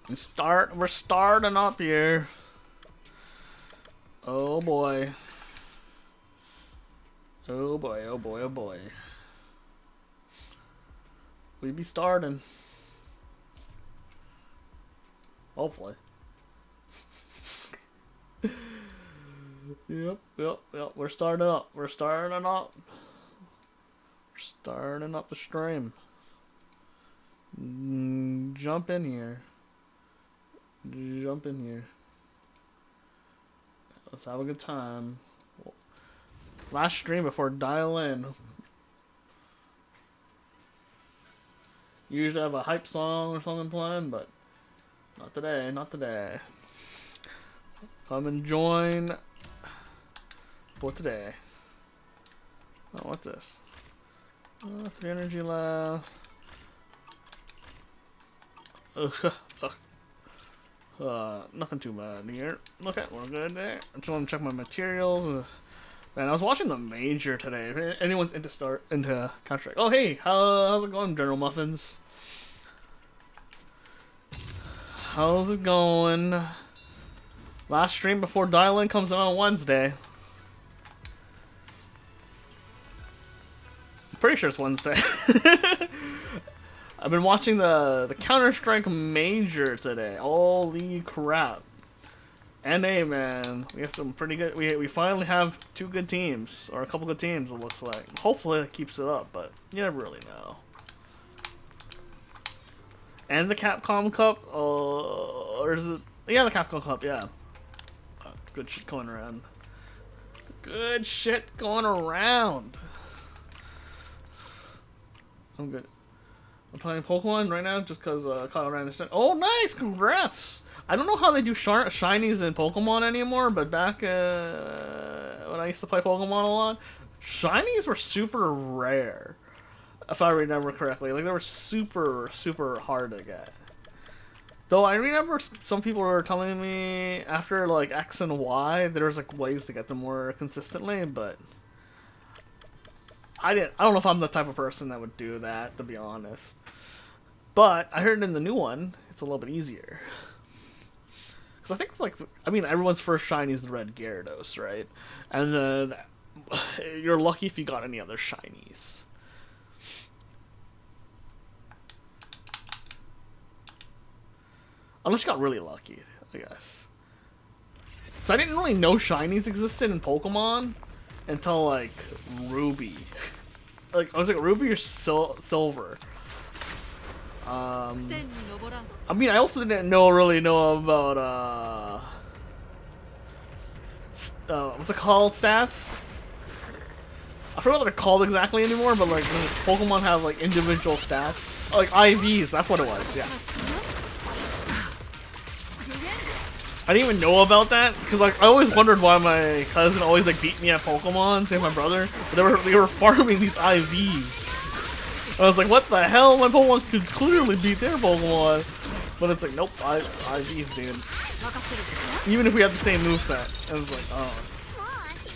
We're starting up here. Oh boy. Oh boy, oh boy, oh boy. We be starting. Hopefully. Yep. We're starting up. We're starting up. We're starting up the stream. Jump in here. Jump in here. Let's have a good time. Last stream before Dialyn. Usually have a hype song or something playing, but not today, not today. Come and join for today. Oh, what's this? 3 energy left. Nothing too bad here. Okay, we're good there. I just want to check my materials. Man, I was watching the Major today. If anyone's into Counter-Strike. Oh, hey, how's it going, General Muffins? How's it going? Last stream before Dialyn comes out on Wednesday. I'm pretty sure it's Wednesday. I've been watching the Counter-Strike Major today. Holy crap. And hey, man, we have some pretty good. We finally have 2 good teams, or a couple good teams. It looks like. Hopefully, it keeps it up, but you never really know. And the Capcom Cup, or is it? Yeah, the Capcom Cup. Yeah, it's good shit going around. Good shit going around. I'm good. I'm playing Pokemon right now just because Kyle ran understand. Oh, nice! Congrats! I don't know how they do shinies in Pokemon anymore, but back when I used to play Pokemon a lot, shinies were super rare. If I remember correctly. Like, they were super, super hard to get. Though I remember some people were telling me after, like, X and Y, there's, like, ways to get them more consistently, but I don't know if I'm the type of person that would do that, to be honest. But I heard in the new one, it's a little bit easier. Because I think, like, I mean, everyone's first shiny is the red Gyarados, right? And then you're lucky if you got any other shinies. Unless you got really lucky, I guess. So I didn't really know shinies existed in Pokemon until, like, Ruby. Like, I was like, Ruby or Silver. I mean, I also didn't really know about, what's it called, stats? I forgot what they're called exactly anymore, but, like, Pokemon have, like, individual stats. Like, IVs, that's what it was, yeah. I didn't even know about that, because, like, I always wondered why my cousin always, like, beat me at Pokemon, same with my brother, but they were farming these IVs. I was like, what the hell? My Pokemon could clearly beat their Pokemon. But it's like, nope, IVs, dude. Even if we had the same moveset. I was like, oh.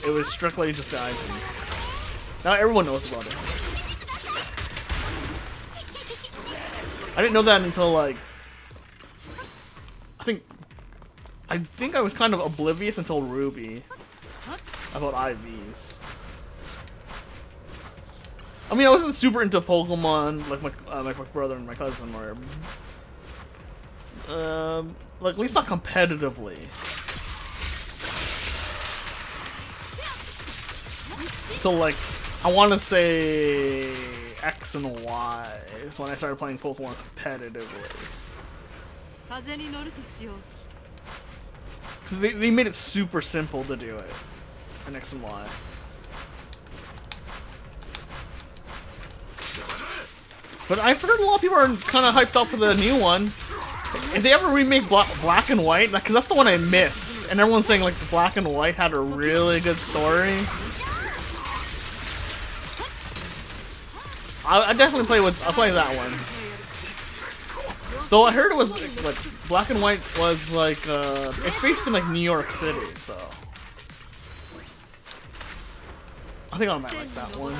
It was strictly just the IVs. Now everyone knows about it. I didn't know that until, like, I think I was kind of oblivious until Ruby about IVs. I mean, I wasn't super into Pokemon like my brother and my cousin were. Like, at least not competitively. So, like, I want to say X and Y is when I started playing Pokemon competitively. Because they made it super simple to do it in X and Y. But I've heard a lot of people are kind of hyped up for the new one. If they ever remake Black and White, because that's the one I miss, and everyone's saying like Black and White had a really good story. I definitely I'll play that one. Though I heard it was like Black and White was like it's based in like New York City, so I think I might like that one.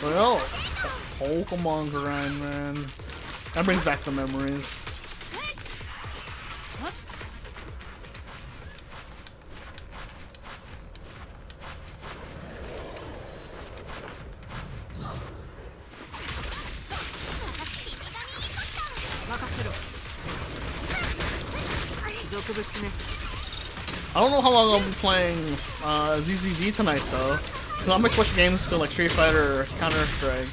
Well, Pokemon grind, man. That brings back the memories. I don't know how long I'll be playing ZZZ tonight though. Cause I might switch games to like Street Fighter or Counter-Strike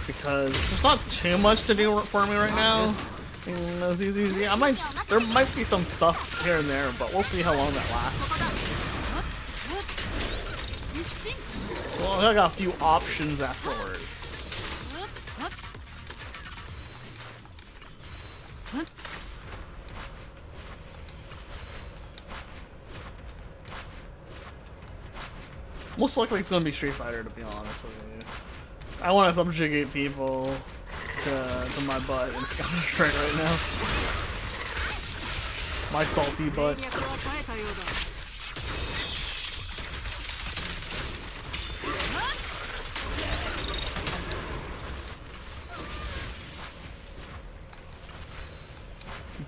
because there's not too much to do for me right now in ZZZ. There might be some stuff here and there, but we'll see how long that lasts. Well, I got a few options afterwards. Most likely it's gonna be Street Fighter, to be honest with you. I want to subjugate people to my butt in Counter-Strike right now. My salty butt.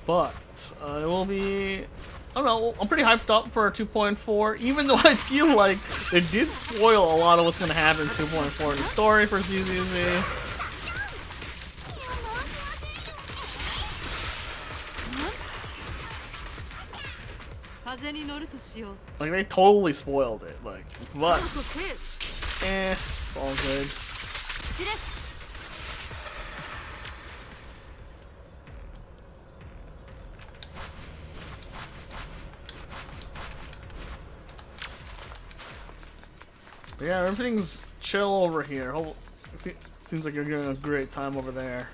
But it will be. I don't know, I'm pretty hyped up for 2.4, even though I feel like they did spoil a lot of what's going to happen in 2.4 in the story for ZZZ. Like, they totally spoiled it, like, but, all good. Yeah, everything's chill over here. Seems like you're getting a great time over there.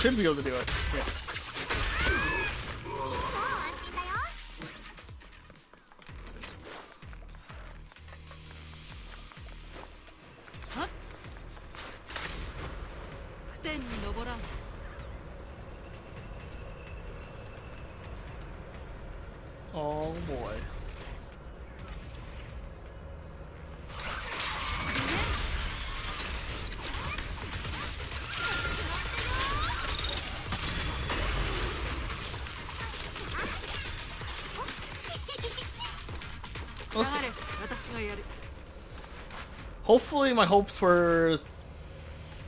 Should be able to do it. Yeah. Oh boy. Hopefully my hopes for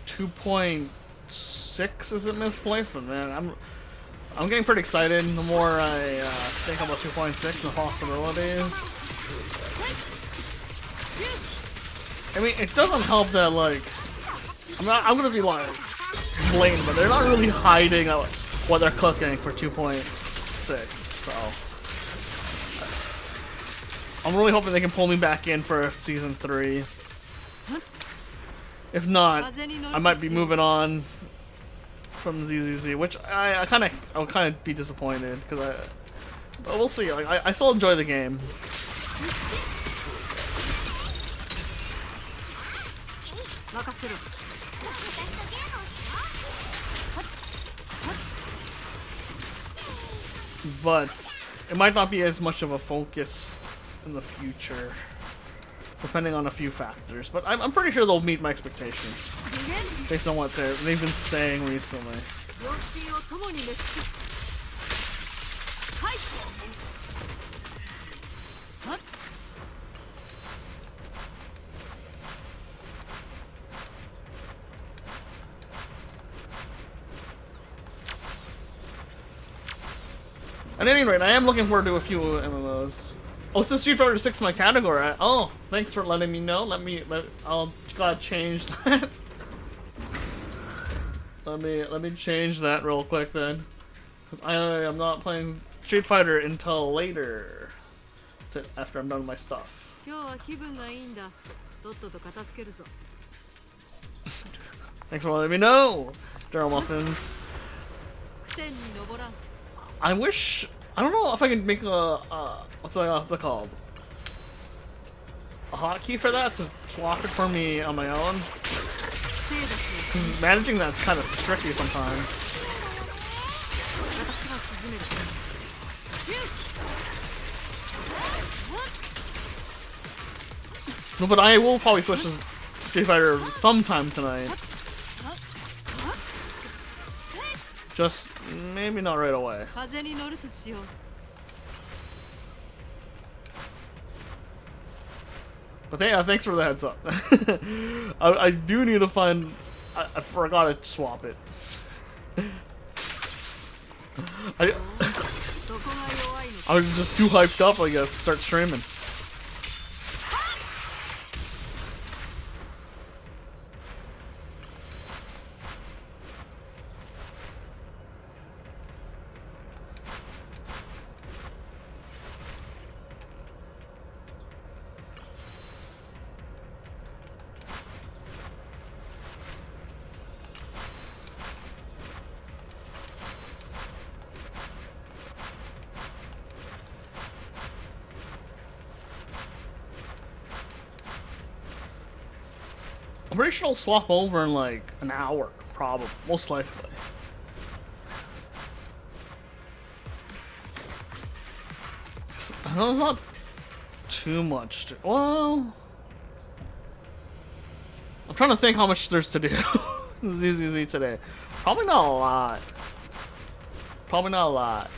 2.6 isn't misplaced, but man, I'm getting pretty excited the more I think about 2.6 and the possibilities. I mean, it doesn't help that, like, I'm gonna be like blamed, but they're not really hiding what they're cooking for 2.6, so I'm really hoping they can pull me back in for season 3. If not, I might be moving on from ZZZ, which I'll kind of be disappointed because but we'll see. Like I still enjoy the game. But it might not be as much of a focus in the future, depending on a few factors. But I'm pretty sure they'll meet my expectations based on what they've been saying recently. At any rate, I am looking forward to a few MMOs. Oh, since Street Fighter 6 my category. Oh, thanks for letting me know. I'll gotta change that. Let me change that real quick then, because I am not playing Street Fighter until later, after I'm done with my stuff. Thanks for letting me know, Daryl Muffins. I wish... I don't know if I can make a what's it called? A hotkey for that to swap it for me on my own. Managing that's kind of tricky sometimes. No, but I will probably switch to Street Fighter sometime tonight. Just maybe not right away. But yeah, thanks for the heads up. I do need to find... I forgot to swap it. I was just too hyped up, I guess, to start streaming. I'm pretty sure I'll swap over in like an hour, probably, most likely. I know it's not too much to, well, I'm trying to think how much there's to do. ZZZ today. Probably not a lot. Probably not a lot.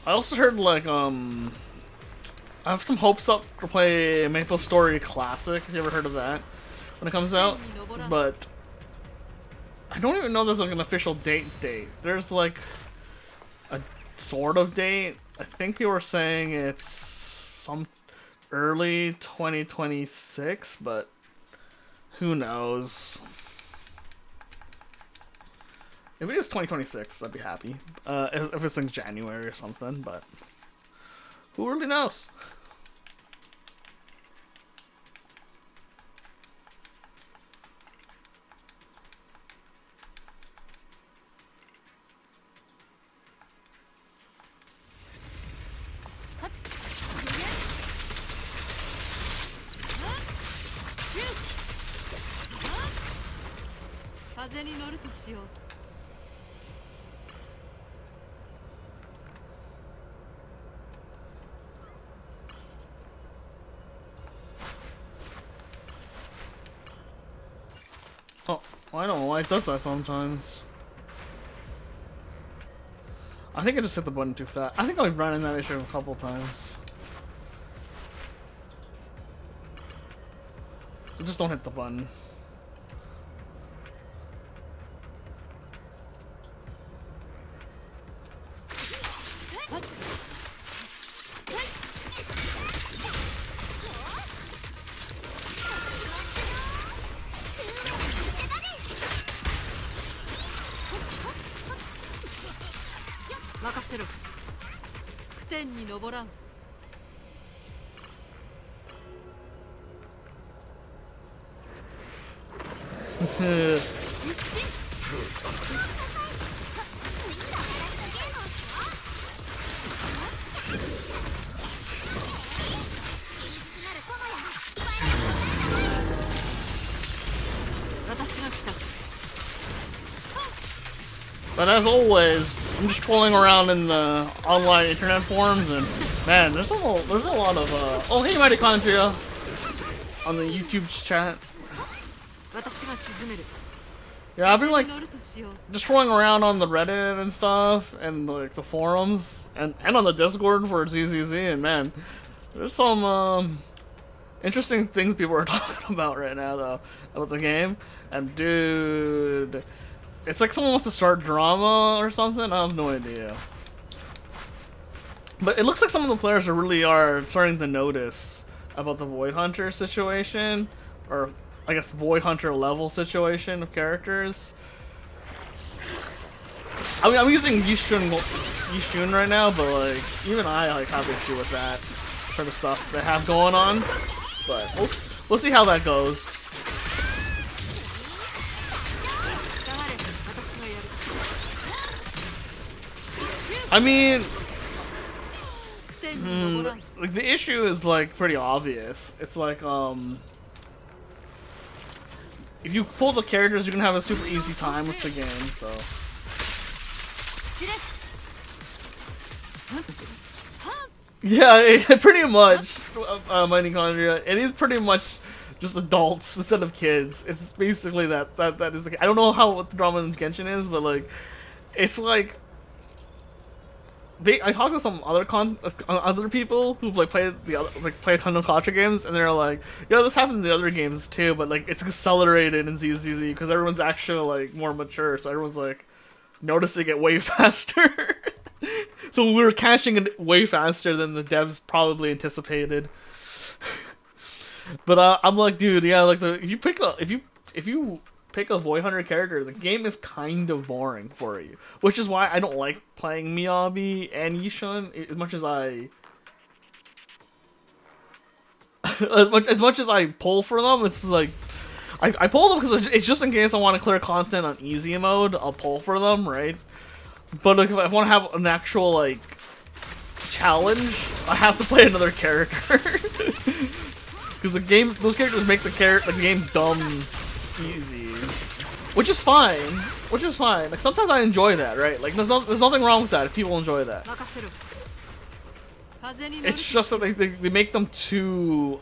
I also heard like I have some hopes up to play Maple Story Classic. Have you ever heard of that when it comes out? But I don't even know there's like an official date. There's like a sort of date. I think you were saying it's some early 2026, but who knows? If it is 2026, I'd be happy. If it's in January or something, but who really knows? Oh, well, I don't know why it does that sometimes. I think I just hit the button too fast. I think I've run into that issue a couple times. Just don't hit the button. But as always, I'm just trolling around in the online internet forums, and man, there's a lot of oh hey mitochondria on the YouTube chat. Yeah, I've been like just trolling around on the Reddit and stuff, and like the forums, and on the Discord for ZZZ, and man, there's some interesting things people are talking about right now though about the game, and dude. It's like someone wants to start drama or something. I have no idea. But it looks like some of the players are starting to notice about the Void Hunter situation, or I guess Void Hunter level situation of characters. I mean, I'm using Yishun right now, but like even I like have an issue with that sort of stuff they have going on. But we'll see how that goes. I mean, like the issue is like pretty obvious. It's like if you pull the characters, you're gonna have a super easy time with the game. So. Yeah, pretty much. Mitochondria. It is pretty much just adults instead of kids. It's basically that is the. I don't know what the drama in Genshin is, but like, it's like. I talked to some other people who've like played played a ton of Contra games, and they're like, "Yeah, this happened in the other games too, but like it's accelerated in ZZZ because everyone's actually like more mature, so everyone's like noticing it way faster." So we were catching it way faster than the devs probably anticipated. But I'm like, dude, yeah, like if you pick a Void Hunter character, the game is kind of boring for you, which is why I don't like playing Miyabi and Yishun as much as as much as I pull for them. It's like I pull them because it's just in case I want to clear content on easy mode. I'll pull for them, right? But like, if I want to have an actual like challenge, I have to play another character because those characters make the game dumb easy, which is fine. Like sometimes I enjoy that, right? Like there's nothing wrong with that if people enjoy that. It's just that they make them too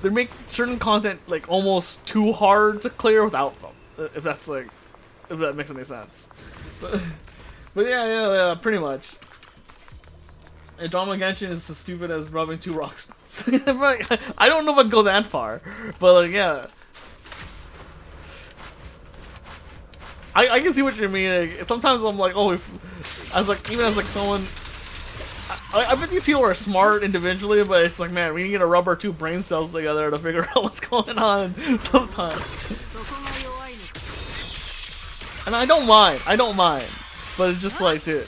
they make certain content like almost too hard to clear without them. If that makes any sense. But yeah, pretty much. And Drama Genshin is as stupid as rubbing two rocks. I don't know if I'd go that far, but like, yeah. I can see what you mean. Like, sometimes I'm like, oh, even as like someone, I bet these people are smart individually, but it's like, man, we need to rub our two brain cells together to figure out what's going on sometimes. And I don't mind, but it's just like, dude.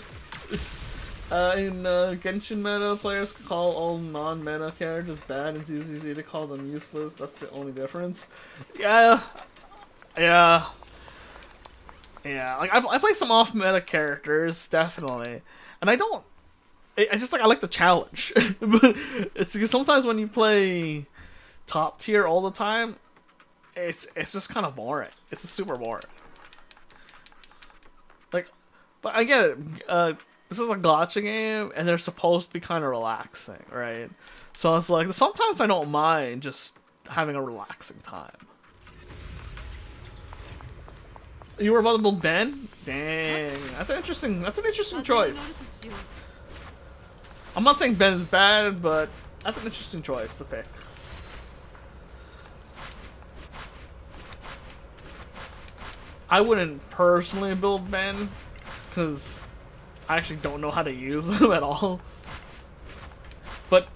In Genshin meta, players call all non-meta characters bad, and ZZZ to call them useless. That's the only difference. Yeah. Like I play some off-meta characters, definitely, and I like the challenge. But it's because sometimes when you play top tier all the time, it's just kind of boring. It's just super boring. Like, but I get it. This is a gacha game, and they're supposed to be kind of relaxing, right? So it's like, sometimes I don't mind just having a relaxing time. You were about to build Ben? Dang, that's an interesting choice. I'm not saying Ben is bad, but that's an interesting choice to pick. I wouldn't personally build Ben, because I actually don't know how to use them at all. But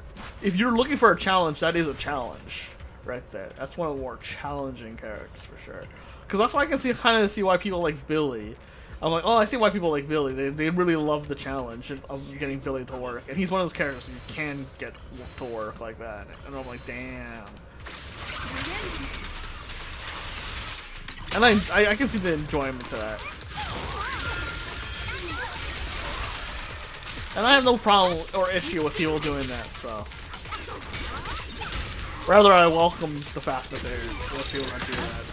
if you're looking for a challenge, that is a challenge right there. That's one of the more challenging characters for sure. Because that's why I can kind of see why people like Billy. I'm like, oh, I see why people like Billy. They really love the challenge of getting Billy to work. And he's one of those characters you can get to work like that. And I'm like, damn. And I can see the enjoyment to that. And I have no problem or issue with people doing that, so. Rather, I welcome the fact that there are people that do that.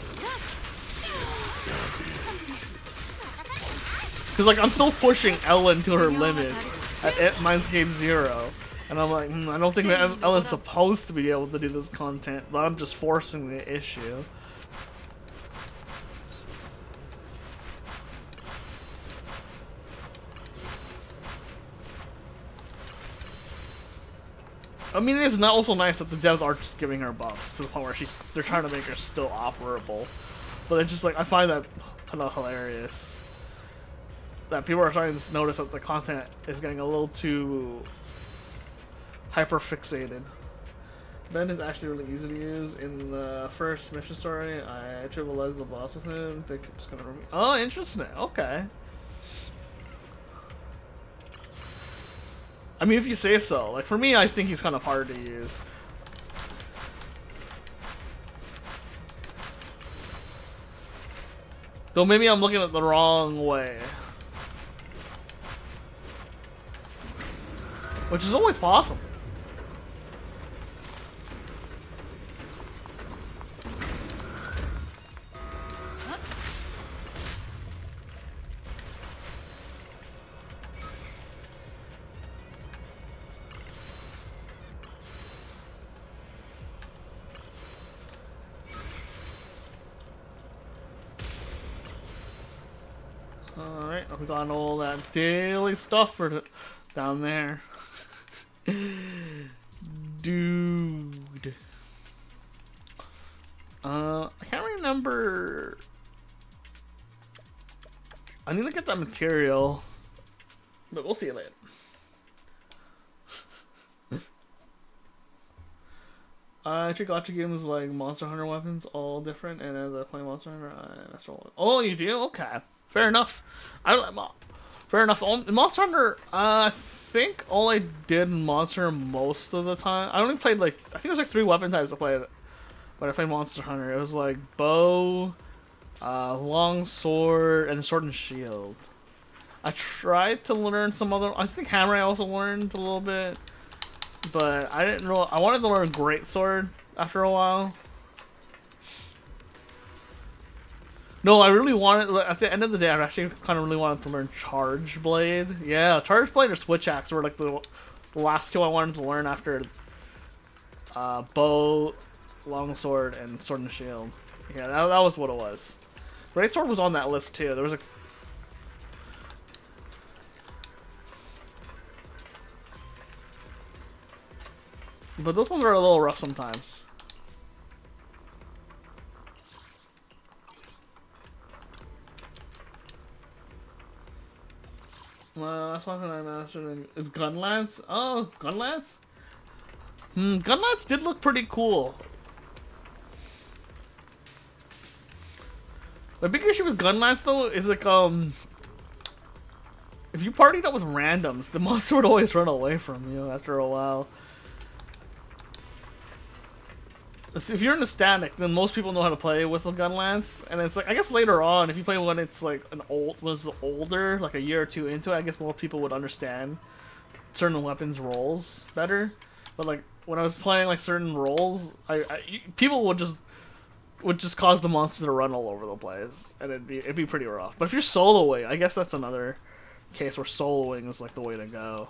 Because, like, I'm still pushing Ellen to her limits at Mindscape 0. And I'm like, I don't think that Ellen's supposed to be able to do this content, but I'm just forcing the issue. I mean, it is not also nice that the devs are just giving her buffs to the point where they're trying to make her still operable. But it's just like, I find that kind of hilarious. That people are starting to notice that the content is getting a little too hyper-fixated. Ben is actually really easy to use. In the first mission story, I trivialized the boss with him. Think it's gonna. Oh, interesting. Okay. I mean, if you say so. Like for me, I think he's kind of hard to use. Though maybe I'm looking at the wrong way. Which is always possible. Alright, we got all that daily stuff for down there. Dude. I can't remember. I need to get that material. But we'll see it later. I treat gacha games like Monster Hunter weapons, all different, and as I play Monster Hunter, I start. Oh, you do? Okay. Fair enough. Fair enough. In Monster Hunter, I think all I did in Monster Hunter most of the time. I only played like I think it was like 3 weapon types I played when I played Monster Hunter. It was like bow, long sword, and sword and shield. I tried to learn some other. I think hammer I also learned a little bit, but I didn't really. I wanted to learn great sword after a while. No, I really wanted, at the end of the day, I actually kind of really wanted to learn Charge Blade. Yeah, Charge Blade or Switch Axe were like the last 2 I wanted to learn after bow, longsword, and sword and shield. Yeah, that was what it was. Great Sword was on that list too. There was a... But those ones are a little rough sometimes. Last weapon I mastered is Gun Lance. Oh, Gun Lance? Gun Lance did look pretty cool. The big issue with Gun Lance though is like if you partied up with randoms, the monster would always run away from you after a while. If you're in a static, then most people know how to play with a Gun Lance, and it's like I guess later on, if you play when it's like when it's older, like a year or 2 into it, I guess more people would understand certain weapons roles better. But like when I was playing like certain roles, people would just cause the monster to run all over the place, and it'd be pretty rough. But if you're soloing, I guess that's another case where soloing is like the way to go.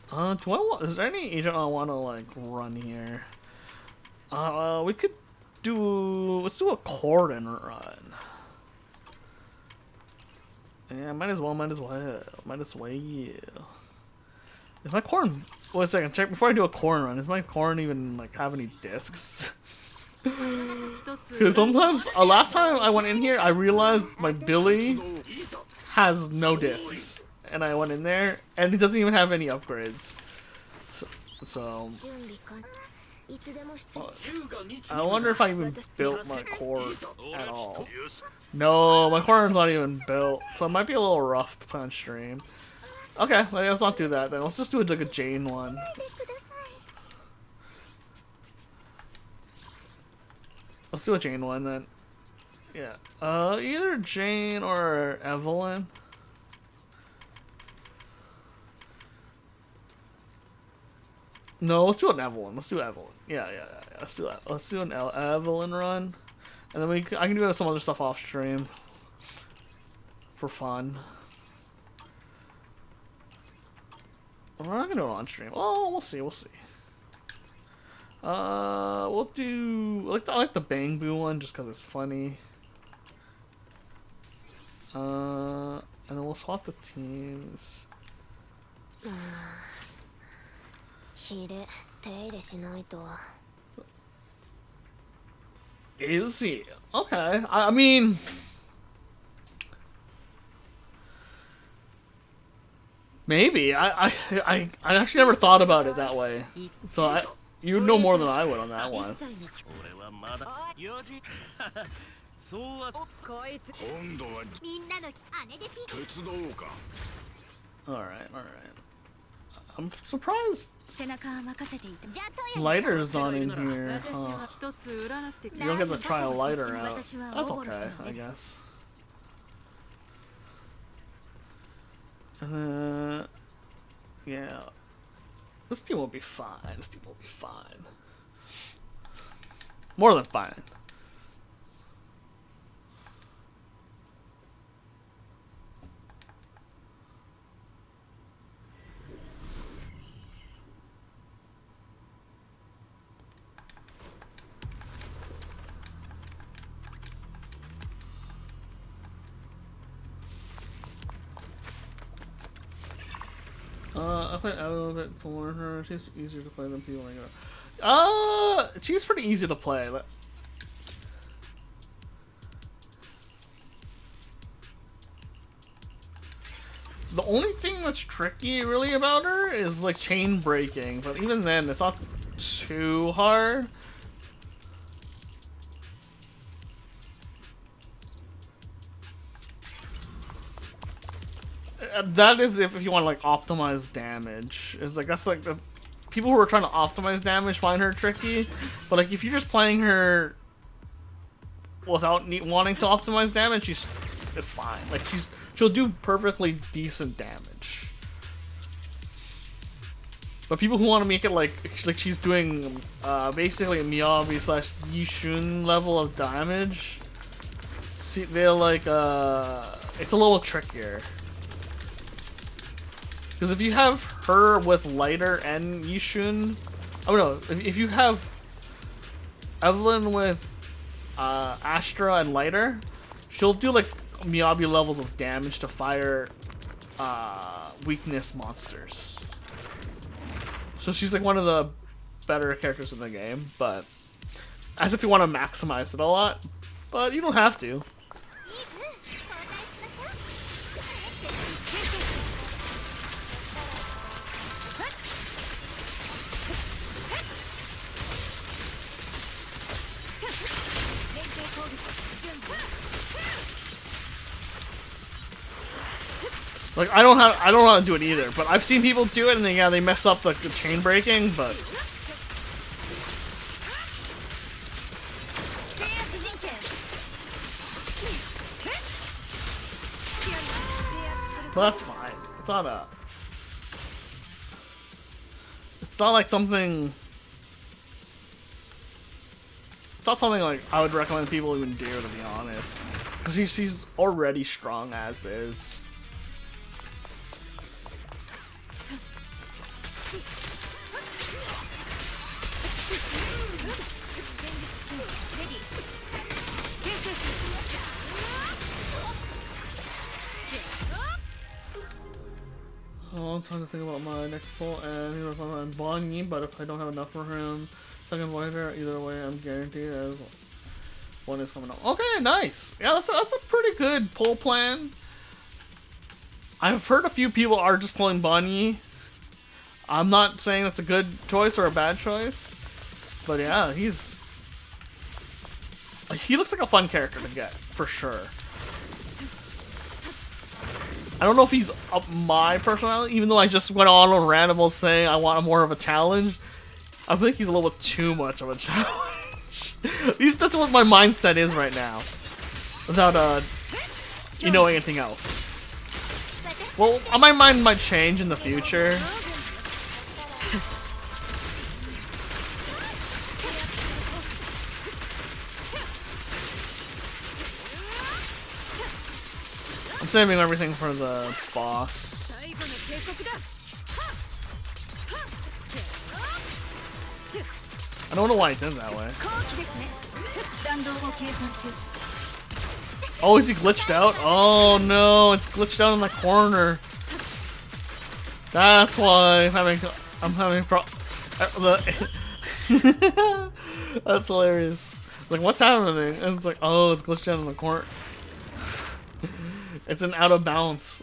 Is there any agent I want to like run here? We could let's do a Corden run. Yeah, might as well. Is my corn? Wait a second, check before I do a corn run. Is my corn even like have any discs? Because sometimes, last time I went in here, I realized my Billy has no discs. And I went in there, and it doesn't even have any upgrades. So I wonder if I even built my core at all. No, my core is not even built, so it might be a little rough to play on stream. Okay, let's not do that then. Let's just do like a Jane one. Let's do a Jane one then. Yeah. Either Jane or Evelyn. No, let's do an Evelyn. Let's do Evelyn. Yeah. Let's do that. Let's do an Evelyn run, and then I can do some other stuff off stream for fun. We're not gonna do it on stream. Oh, we'll see. We'll do. I like the Bang Boo one just because it's funny. And then we'll swap the teams. Is he? Okay. I mean, Maybe. I actually never thought about it that way. So you know more than I would on that one. Alright. I'm surprised lighter's not in here. Huh. You don't get to try a lighter out. That's okay, I guess. Yeah. This team will be fine. More than fine. I played out a little bit to learn her. She's easier to play than people like her. She's pretty easy to play. The only thing that's tricky really about her is like chain breaking, but even then it's not too hard. That is if you want to like optimize damage. It's like that's like the people who are trying to optimize damage find her tricky, but like if you're just playing her without wanting to optimize damage, it's fine. Like she'll do perfectly decent damage. But people who want to make it like she's doing basically a Miyabi slash Yishun level of damage, see they're like it's a little trickier. Because if you have her with lighter and Yishun, oh no, if you have Evelyn with Astra and lighter, she'll do like Miyabi levels of damage to fire weakness monsters. So she's like one of the better characters in the game, but as if you want to maximize it a lot, but you don't have to. Like I don't know how to do it either, but I've seen people do it and they mess up like the chain breaking, but that's fine. It's not like something. It's not something like I would recommend people even do, to be honest, because he's already strong as is. Oh, I'm trying to think about my next pull, and he was on Bonnie, but if I don't have enough for him, second voyager, either way, I'm guaranteed as one is coming up. Okay, nice. Yeah, that's a pretty good pull plan. I've heard a few people are just pulling Bonnie. I'm not saying that's a good choice or a bad choice, but yeah, he looks like a fun character to get for sure. I don't know if he's up my personality, even though I just went on a random saying I want more of a challenge. I think he's a little bit too much of a challenge. At least that's what my mindset is right now, without you know anything else. Well, my mind might change in the future. I'm saving everything for the boss. I don't know why it did that way. Oh, is he glitched out? Oh no, it's glitched out in the corner. That's why I'm having That's hilarious. Like, what's happening? And it's like, oh, it's glitched out in the corner. It's an out of bounds.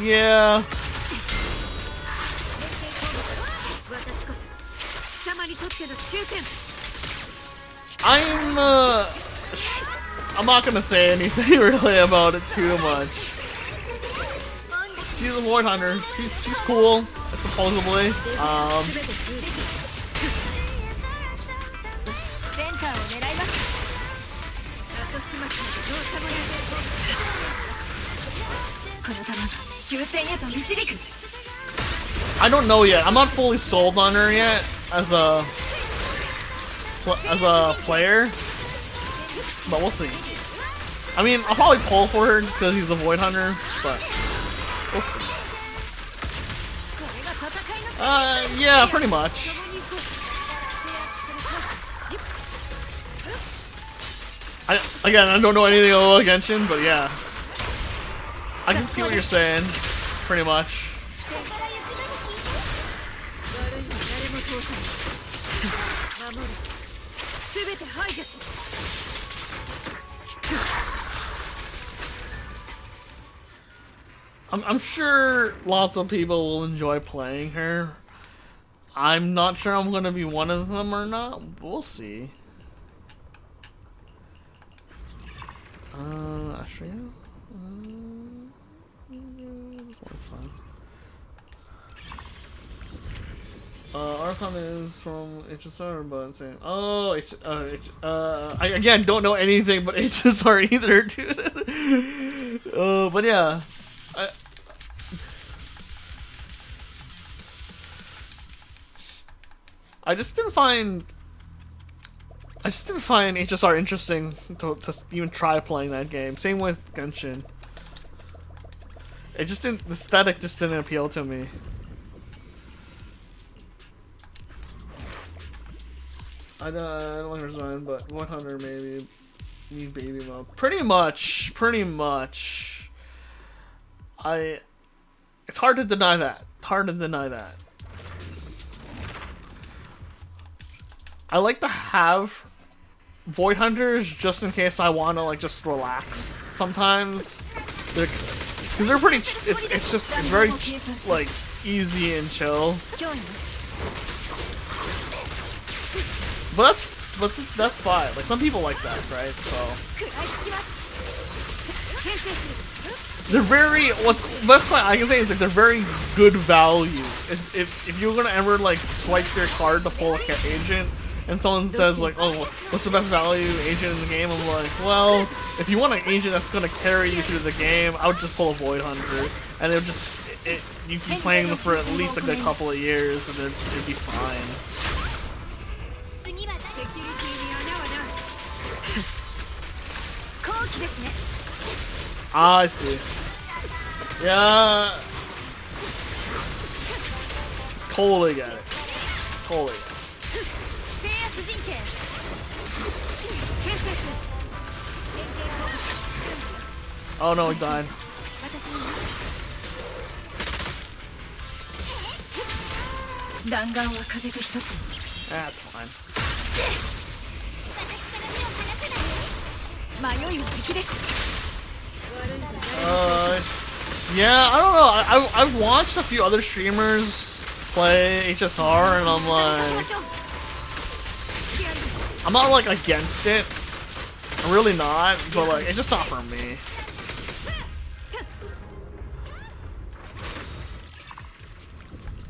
Yeah. I'm not gonna say anything really about it too much. She's a Void Hunter. She's cool, supposedly. I don't know yet. I'm not fully sold on her yet as a player, but we'll see. I mean, I'll probably pull for her just because he's a Void Hunter, but we'll see. Yeah, pretty much. Again, I don't know anything about Genshin, but yeah. I can see what you're saying, pretty much. I'm sure lots of people will enjoy playing her. I'm not sure I'm gonna be one of them or not. We'll see. Actually, this one's fun. Archon is from HSR, but saying, oh, I again don't know anything but HSR either, dude. But yeah, I just didn't find HSR interesting to even try playing that game. Same with Genshin. It just didn't. The aesthetic just didn't appeal to me. I don't like her design, but 100 maybe. Need baby mode. Pretty much. It's hard to deny that. I like to have Void Hunters just in case I want to like just relax. Sometimes, because they're pretty. It's very like easy and chill. But that's fine. Like some people like that, right? So they're very. That's why I can say is like they're very good value. If you're gonna ever like swipe your card to pull a agent, and someone says like, "Oh, what's the best value agent in the game?" I'm like, well, if you want an agent that's gonna carry you through the game, I would just pull a Void Hunter, and it would just you'd be playing them for at least a good couple of years, and it'd be fine. Ah, I see. Yeah. Totally get it. Oh no, he died. That's fine. Yeah, I don't know. I've watched a few other streamers play HSR, and I'm like, I'm not like against it. I'm really not, but like, it's just not for me.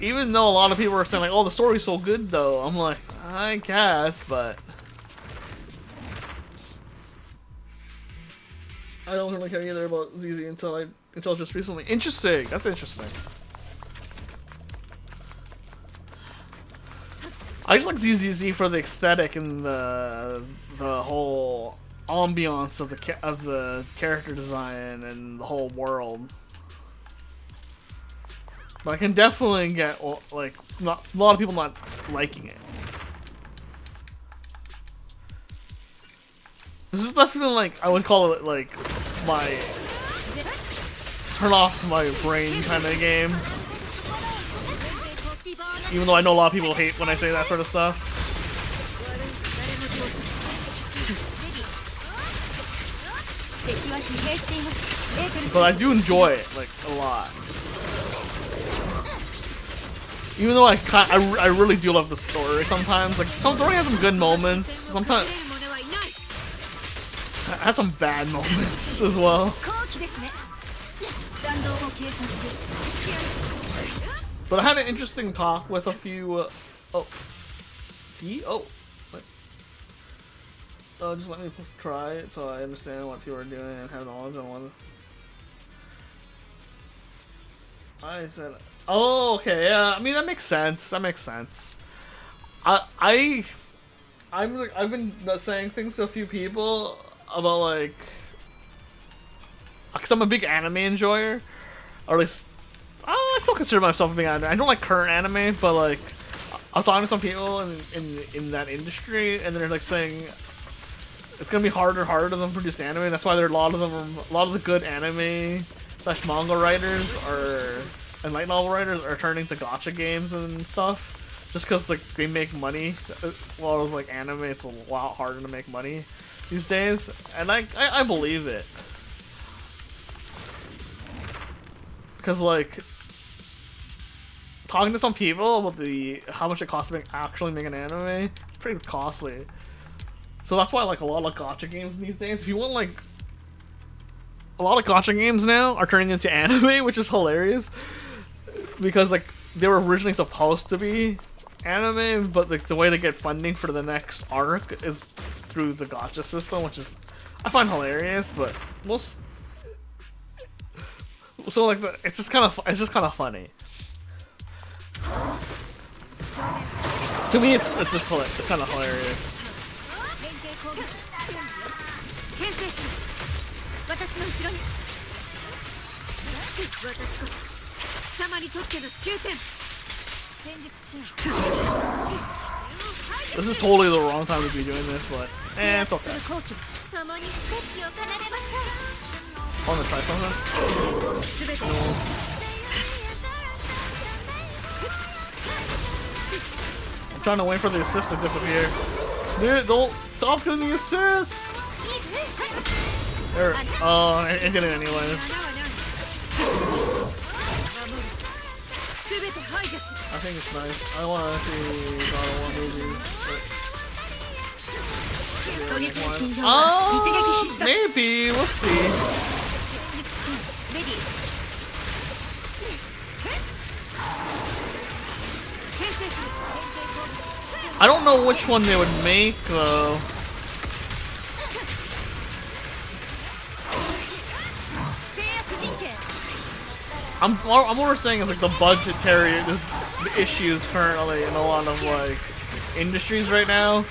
Even though a lot of people are saying like, oh, the story's so good though, I'm like, I guess, but I don't really care either about ZZ until just recently. Interesting. That's interesting. I just like ZZZ for the aesthetic and the whole ambiance of the character design and the whole world. But I can definitely get like not a lot of people not liking it. This is definitely like I would call it like my turn off my brain kind of game. Even though I know a lot of people hate when I say that sort of stuff. But I do enjoy it like a lot. Even though I really do love the story sometimes. Like some story has some good moments. Sometimes it has some bad moments as well. But I had an interesting talk with a few. Oh, what? Just let me try it so I understand what people are doing and have knowledge on one. I said, oh, okay, yeah. I mean that makes sense. That makes sense. I've been saying things to a few people about like, because I'm a big anime enjoyer, or at least I still consider myself a big anime. I don't like current anime, but like I was talking to some people in that industry, and they're like saying it's gonna be harder and harder to them produce anime. That's why there are a lot of the good anime / manga writers and light novel writers are turning to gacha games and stuff, just because like they make money. While it was like anime, it's a lot harder to make money these days, and I believe it, because like talking to some people about how much it costs to actually make an anime, it's pretty costly. So that's why like a lot of gacha games these days, if you want like a lot of gacha games now are turning into anime, which is hilarious, because like they were originally supposed to be anime, but like the way they get funding for the next arc is through the gacha system, which is I find hilarious. But most so like it's just kind of funny. To me, it's just it's kind of hilarious. This is totally the wrong time to be doing this, but it's okay. I want to try something. No. I'm trying to wait for the assist to disappear. Dude, don't stop doing the assist! There. Oh, I did it anyways. I think it's nice. I want to see God of War movies. Oh, maybe. We'll see. I don't know which one they would make though. I'm more saying it's like the budgetary issues currently in a lot of like industries right now.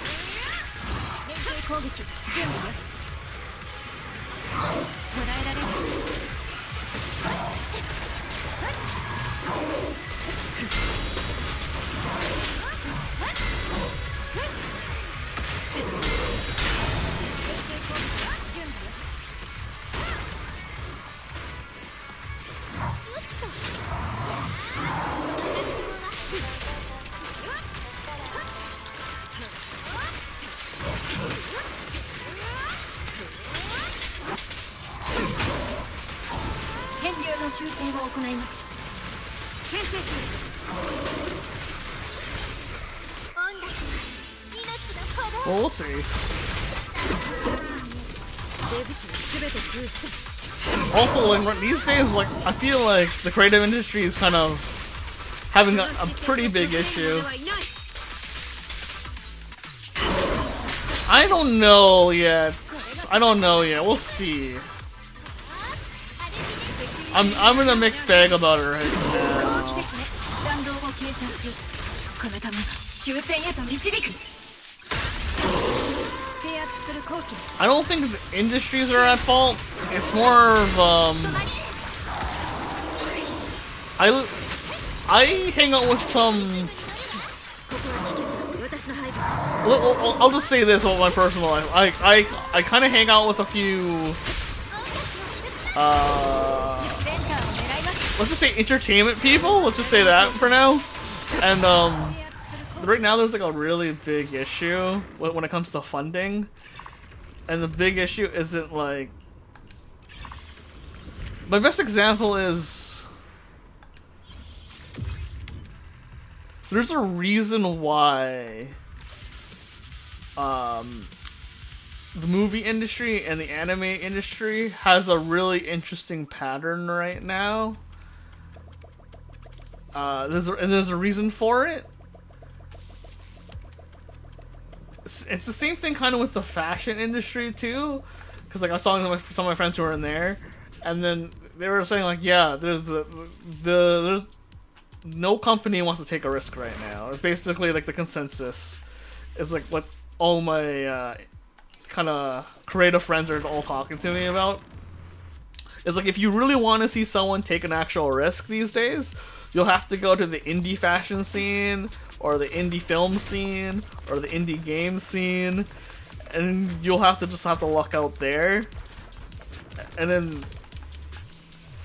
Well, we'll see. Also, like these days, like I feel like the creative industry is kind of having a pretty big issue. I don't know yet. We'll see. I'm in a mixed bag about it right now. I don't think the industries are at fault. It's more of I hang out with some. I'll just say this about my personal life. I kind of hang out with a few. Let's just say entertainment people. Let's just say that for now. And right now there's like a really big issue when it comes to funding, and the big issue isn't like My best example is there's a reason why the movie industry and the anime industry has a really interesting pattern right now. There's a reason for it. It's the same thing kind of with the fashion industry too, because like I was talking to some of my friends who were in there, and then they were saying like, yeah, there's no company wants to take a risk right now. It's basically like the consensus. It's like what all my kind of creative friends are all talking to me about. It's like if you really want to see someone take an actual risk these days, you'll have to go to the indie fashion scene, or the indie film scene, or the indie game scene, and you'll have to luck out there. And then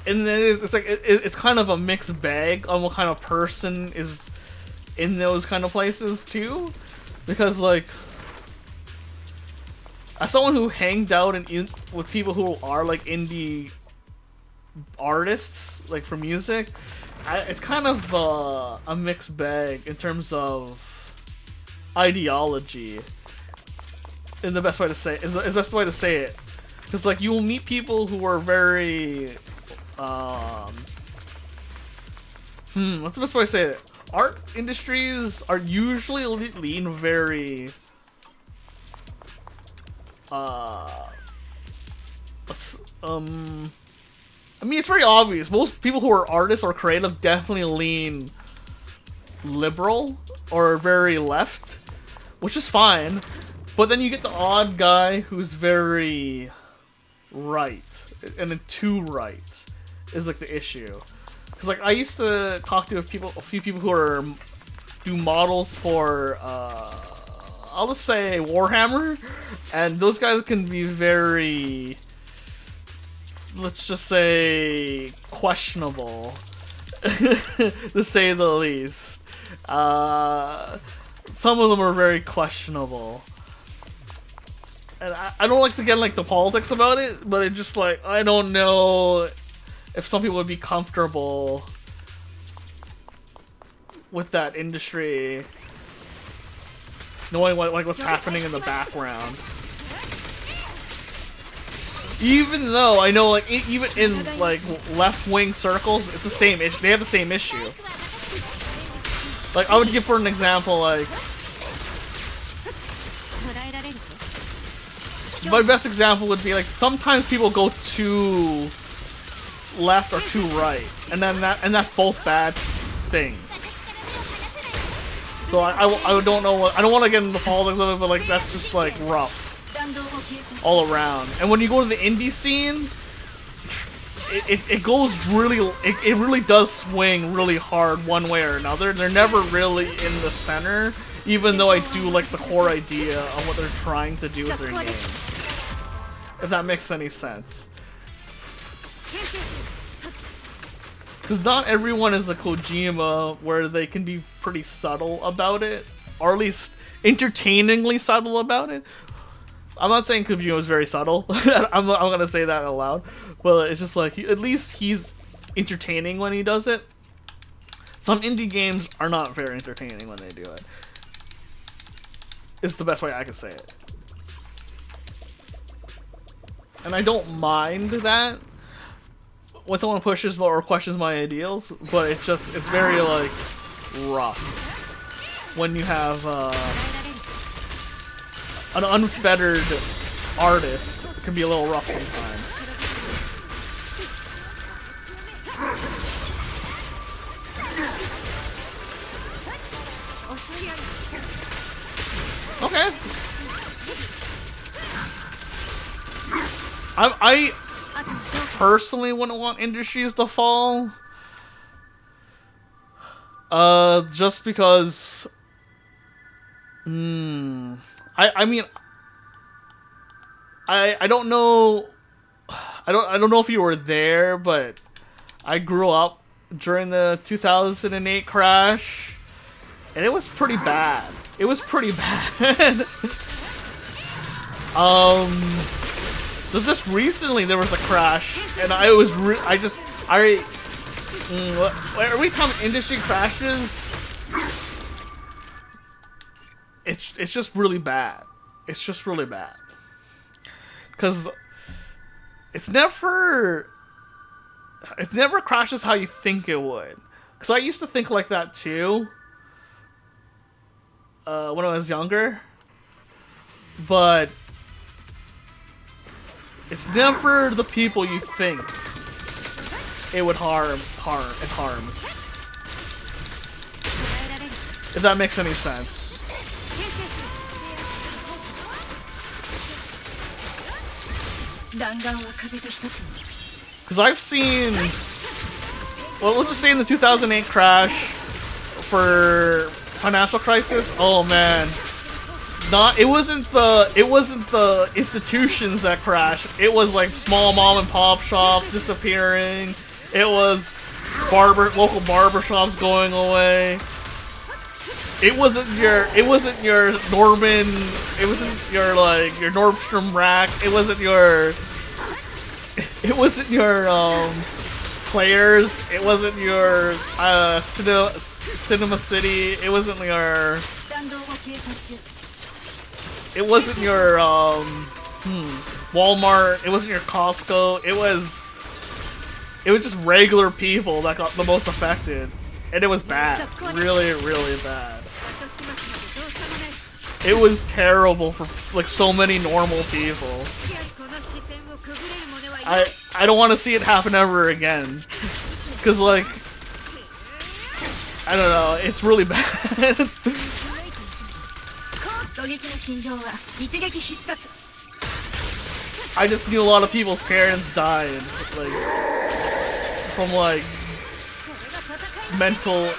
it's like it's kind of a mixed bag on what kind of person is in those kind of places too, because like as someone who hanged out with people who are like indie artists, like for music, it's kind of a mixed bag in terms of ideology. In the best way to say it, is the best way to say it, because like you will meet people who are very what's the best way to say it? Art industries are usually lean very I mean, it's very obvious. Most people who are artists or creative definitely lean liberal or very left, which is fine. But then you get the odd guy who's very right, and then too right is like the issue. Because like I used to talk to a few people who are do models for I'll just say Warhammer, and those guys can be very, let's just say, questionable, to say the least. Some of them are very questionable. And I don't like to get like the politics about it, but it's just like, I don't know if some people would be comfortable with that industry, knowing what's happening in the background. Even though I know, like, even in like left-wing circles, it's the same issue. They have the same issue. Like, I would give for an example, like, my best example would be like sometimes people go too left or too right, and that's both bad things. So I don't know what, I don't want to get into the politics of it, but like that's just like rough all around. And when you go to the indie scene, it goes really, it really does swing really hard one way or another. They're never really in the center, even though I do like the core idea of what they're trying to do with their game. If that makes any sense. Because not everyone is a Kojima where they can be pretty subtle about it, or at least entertainingly subtle about it. I'm not saying Kojima is very subtle. I'm gonna say that out loud, but it's just like at least he's entertaining when he does it. Some indie games are not very entertaining when they do it. It's the best way I can say it, and I don't mind that when someone pushes or questions my ideals, but it's very like rough when you have an unfettered artist. It can be a little rough sometimes. Okay. I personally wouldn't want industries to fall. Just because I mean I don't know, I don't know if you were there, but I grew up during the 2008 crash, and it was pretty bad. It was pretty bad. There's just recently there was a crash, and every time industry crashes, it's just really bad. It's just really bad. Cause it never crashes how you think it would. Cause I used to think like that too. When I was younger, but it's never the people you think it would harm. It harms. If that makes any sense. Because I've seen, well, let's just say in the 2008 crash for financial crisis. Oh man, it wasn't the institutions that crashed. It was like small mom and pop shops disappearing. It was local barber shops going away. It wasn't your Norman. It wasn't your your Nordstrom rack. It wasn't your Players. It wasn't your Cinema City. It wasn't your Walmart. It wasn't your Costco. It was just regular people that got the most affected, and it was bad, really, really bad. It was terrible for like so many normal people. I don't want to see it happen ever again, cause like I don't know, it's really bad. I just knew a lot of people's parents died, like from like mental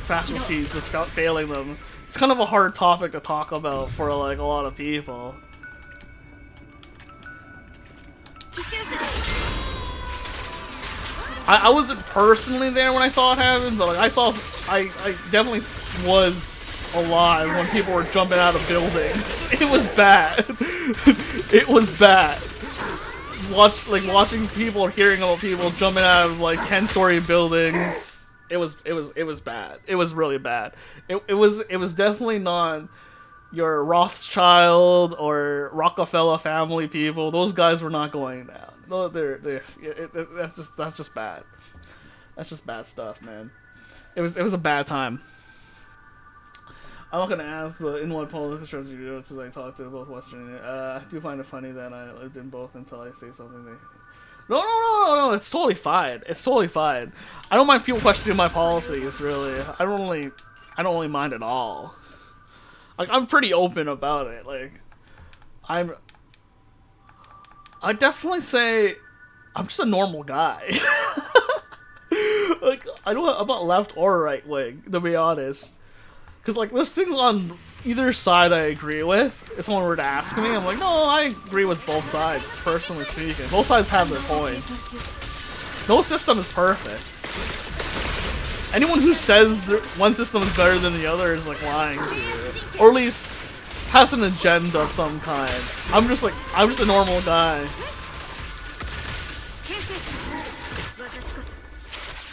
faculties just failing them. It's kind of a hard topic to talk about for like a lot of people. I wasn't personally there when I saw it happen, but like I definitely was alive when people were jumping out of buildings. It was bad. It was bad. Watching people or hearing about people jumping out of like 10-story buildings. It was bad. It was really bad. It was definitely not your Rothschild or Rockefeller family people. Those guys were not going down. No, that's just bad. That's just bad stuff, man. It was a bad time. I'm not gonna ask, but in what political strategy since I talked to both Western, I do find it funny that I lived in both until I say something. No. It's totally fine. It's totally fine. I don't mind people questioning my policies. Really, I don't really mind at all. Like I'm pretty open about it. Like I definitely say I'm just a normal guy. Like I'm not left or right wing, to be honest. Cause like there's things on either side I agree with. If someone were to ask me, I'm like, no, I agree with both sides, personally speaking. Both sides have their points. No system is perfect. Anyone who says one system is better than the other is like lying to you. Or at least has an agenda of some kind. I'm just a normal guy.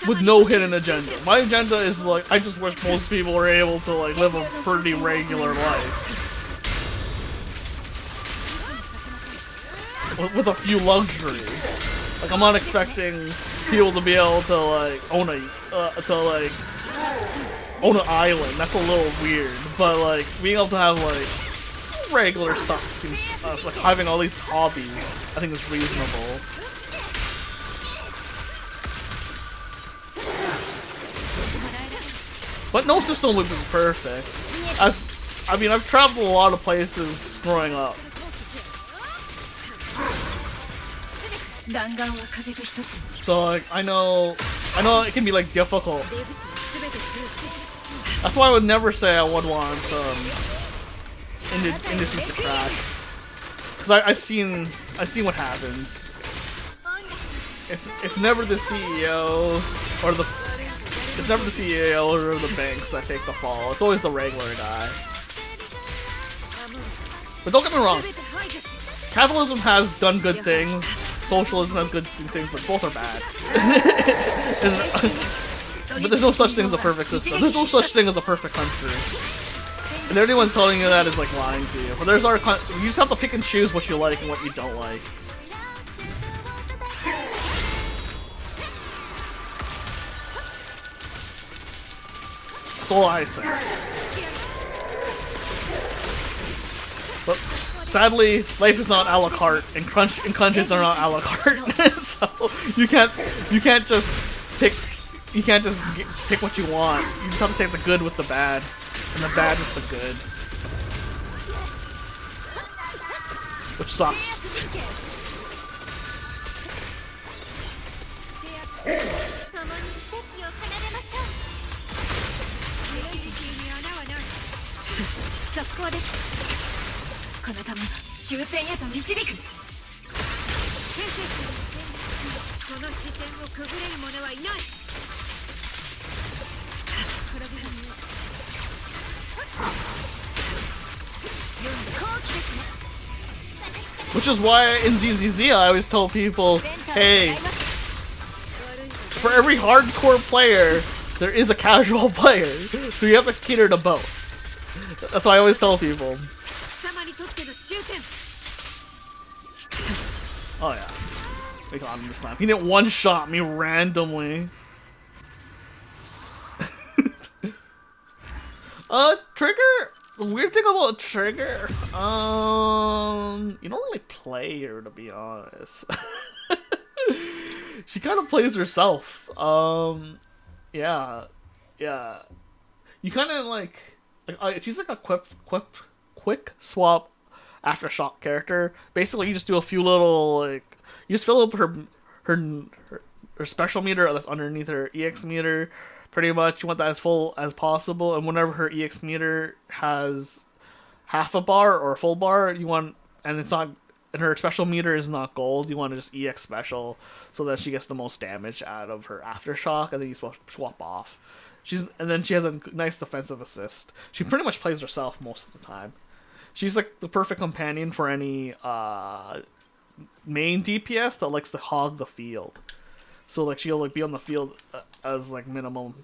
With no hidden agenda. My agenda is like, I just wish most people were able to like live a pretty regular life. With a few luxuries. Like I'm not expecting people to be able to like own an island. That's a little weird. But like being able to have like regular stuff seems like having all these hobbies I think is reasonable. But no system would be perfect. I mean, I've traveled a lot of places growing up. So like, I know it can be like difficult. That's why I would never say I would want industries to crash. Cause I seen what happens. It's never the CEO or the banks that take the fall. It's always the regular guy. But don't get me wrong. capitalism has done good things, socialism has good things, but both are bad. But there's no such thing as a perfect system. There's no such thing as a perfect country. And anyone telling you that is like lying to you. But there's our you just have to pick and choose what you like and what you don't like. That's all I'd say. But sadly, life is not a la carte, and crunches are not a la carte. So you can't just pick pick what you want. You just have to take the good with the bad, and the bad with the good, which sucks. Which is why in ZZZ I always tell people, hey, for every hardcore player, there is a casual player, so you have to cater to both. That's why I always tell people. Oh yeah, we got him this time. He didn't one-shot me randomly. Trigger? The weird thing about Trigger, you don't really play her, to be honest. She kind of plays herself. Yeah. You kind of like she's like a quick swap aftershock character. Basically, you just do a few little like you just fill up her special meter that's underneath her EX meter. Pretty much, you want that as full as possible, and whenever her EX meter has half a bar or a full bar, you want, and it's not, and her special meter is not gold, you want to just EX special so that she gets the most damage out of her aftershock, and then you swap off. And then she has a nice defensive assist. She pretty much plays herself most of the time. She's like the perfect companion for any main DPS that likes to hog the field. So like she'll like be on the field as like minimum.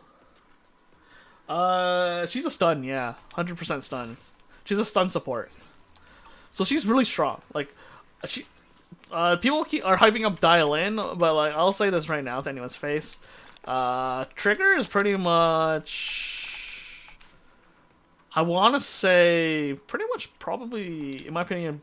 She's a stun, yeah, 100% stun. She's a stun support, so she's really strong. Like people are hyping up Dialyn, but like I'll say this right now to anyone's face, Trigger is pretty much, I want to say pretty much probably in my opinion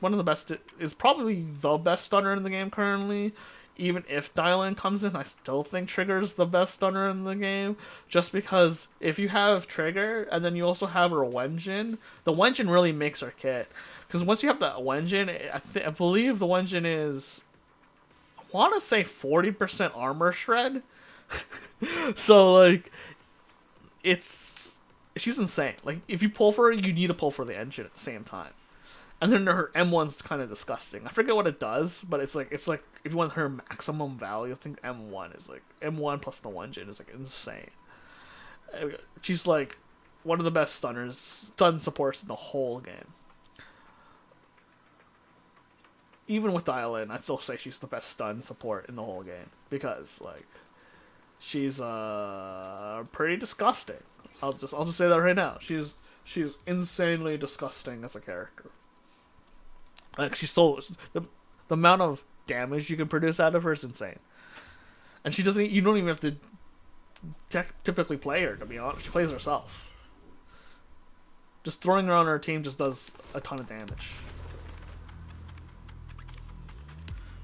one of the best, is probably the best stunner in the game currently. Even if Dialyn comes in, I still think Trigger's the best stunner in the game. Just because if you have Trigger, and then you also have her Wenjin, the Wenjin really makes her kit. Because once you have the Wenjin, I believe the Wenjin is, I want to say 40% armor shred. So, like, she's insane. Like, if you pull for her, you need to pull for the engine at the same time. And then her M1's kind of disgusting. I forget what it does, but it's like if you want her maximum value, I think M1 is like M1 plus the Wenjin is like insane. She's like one of the best stun supports in the whole game. Even with Dialyn, I'd still say she's the best stun support in the whole game because like she's pretty disgusting. I'll just say that right now. She's insanely disgusting as a character. Like she's so the amount of damage you can produce out of her is insane, and she doesn't. You don't even have to typically play her, to be honest. She plays herself. Just throwing her on her team just does a ton of damage.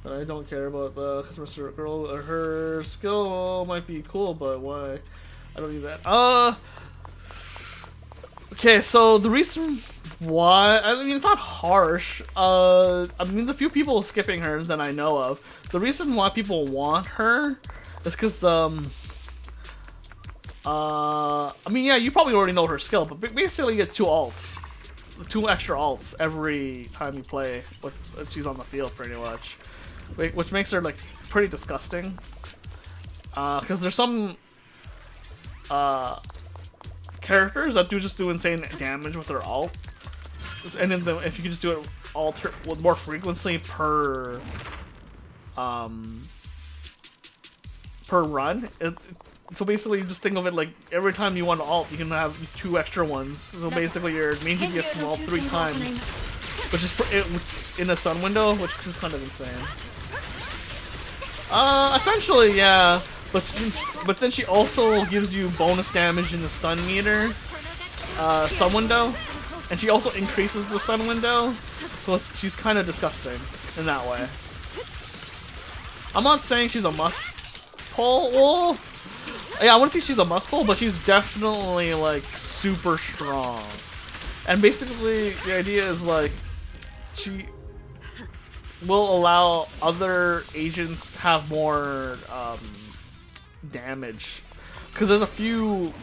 But I don't care about the customer service girl. Her skill might be cool, but why? I don't need that. Okay, so the reason why, I mean, it's not harsh. I mean, the few people skipping her that I know of, the reason why people want her is because I mean, yeah, you probably already know her skill, but basically you get two extra ults every time you play with she's on the field, pretty much, which makes her like pretty disgusting. Because there's some characters that just do insane damage with their ult, and then if you can just do it with more frequency per run. So basically, you just think of it like every time you want to ult, you can have 2 extra ones. So basically, your main DPS can ult 3 times, which is in a stun window, which is kind of insane. Essentially, yeah. But then she also gives you bonus damage in the stun meter, stun window, and she also increases the stun window. So she's kind of disgusting in that way. I'm not saying she's a must pull. Well, yeah, I wouldn't say she's a must pull, but she's definitely like super strong. And basically, the idea is like she will allow other agents to have more damage, because there's a few.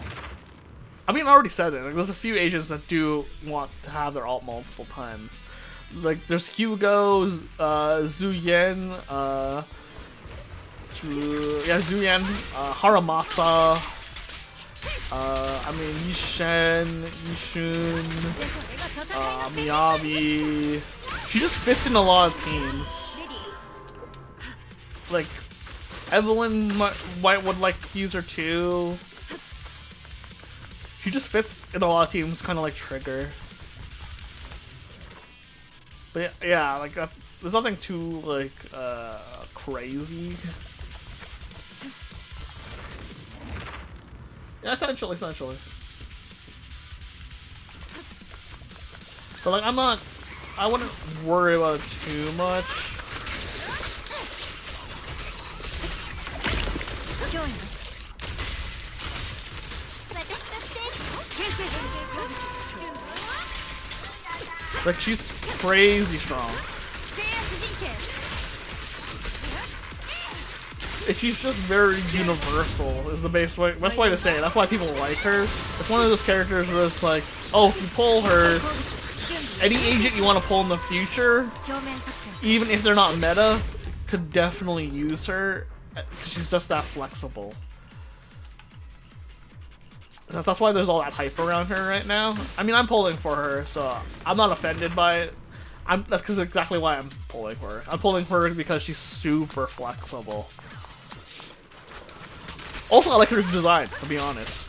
I mean, I already said it. Like, there's a few agents that do want to have their ult multiple times. Like, there's Hugo, Zuyen, Zuyen, Haramasa. I mean, Yishun, Miyabi. She just fits in a lot of teams. Like, Evelyn would like to use her too. She just fits in a lot of teams, kind of like Trigger. But yeah, like there's nothing too like crazy. Yeah, essentially. But like, I wouldn't worry about it too much. Like, she's crazy strong. She's just very universal, is the best way to say it. That's why people like her. It's one of those characters where it's like, oh, if you pull her, any agent you want to pull in the future, even if they're not meta, could definitely use her. She's just that flexible. That's why there's all that hype around her right now. I mean, I'm pulling for her, so I'm not offended by it. That's exactly why I'm pulling for her. I'm pulling for her because she's super flexible. Also, I like her design, to be honest.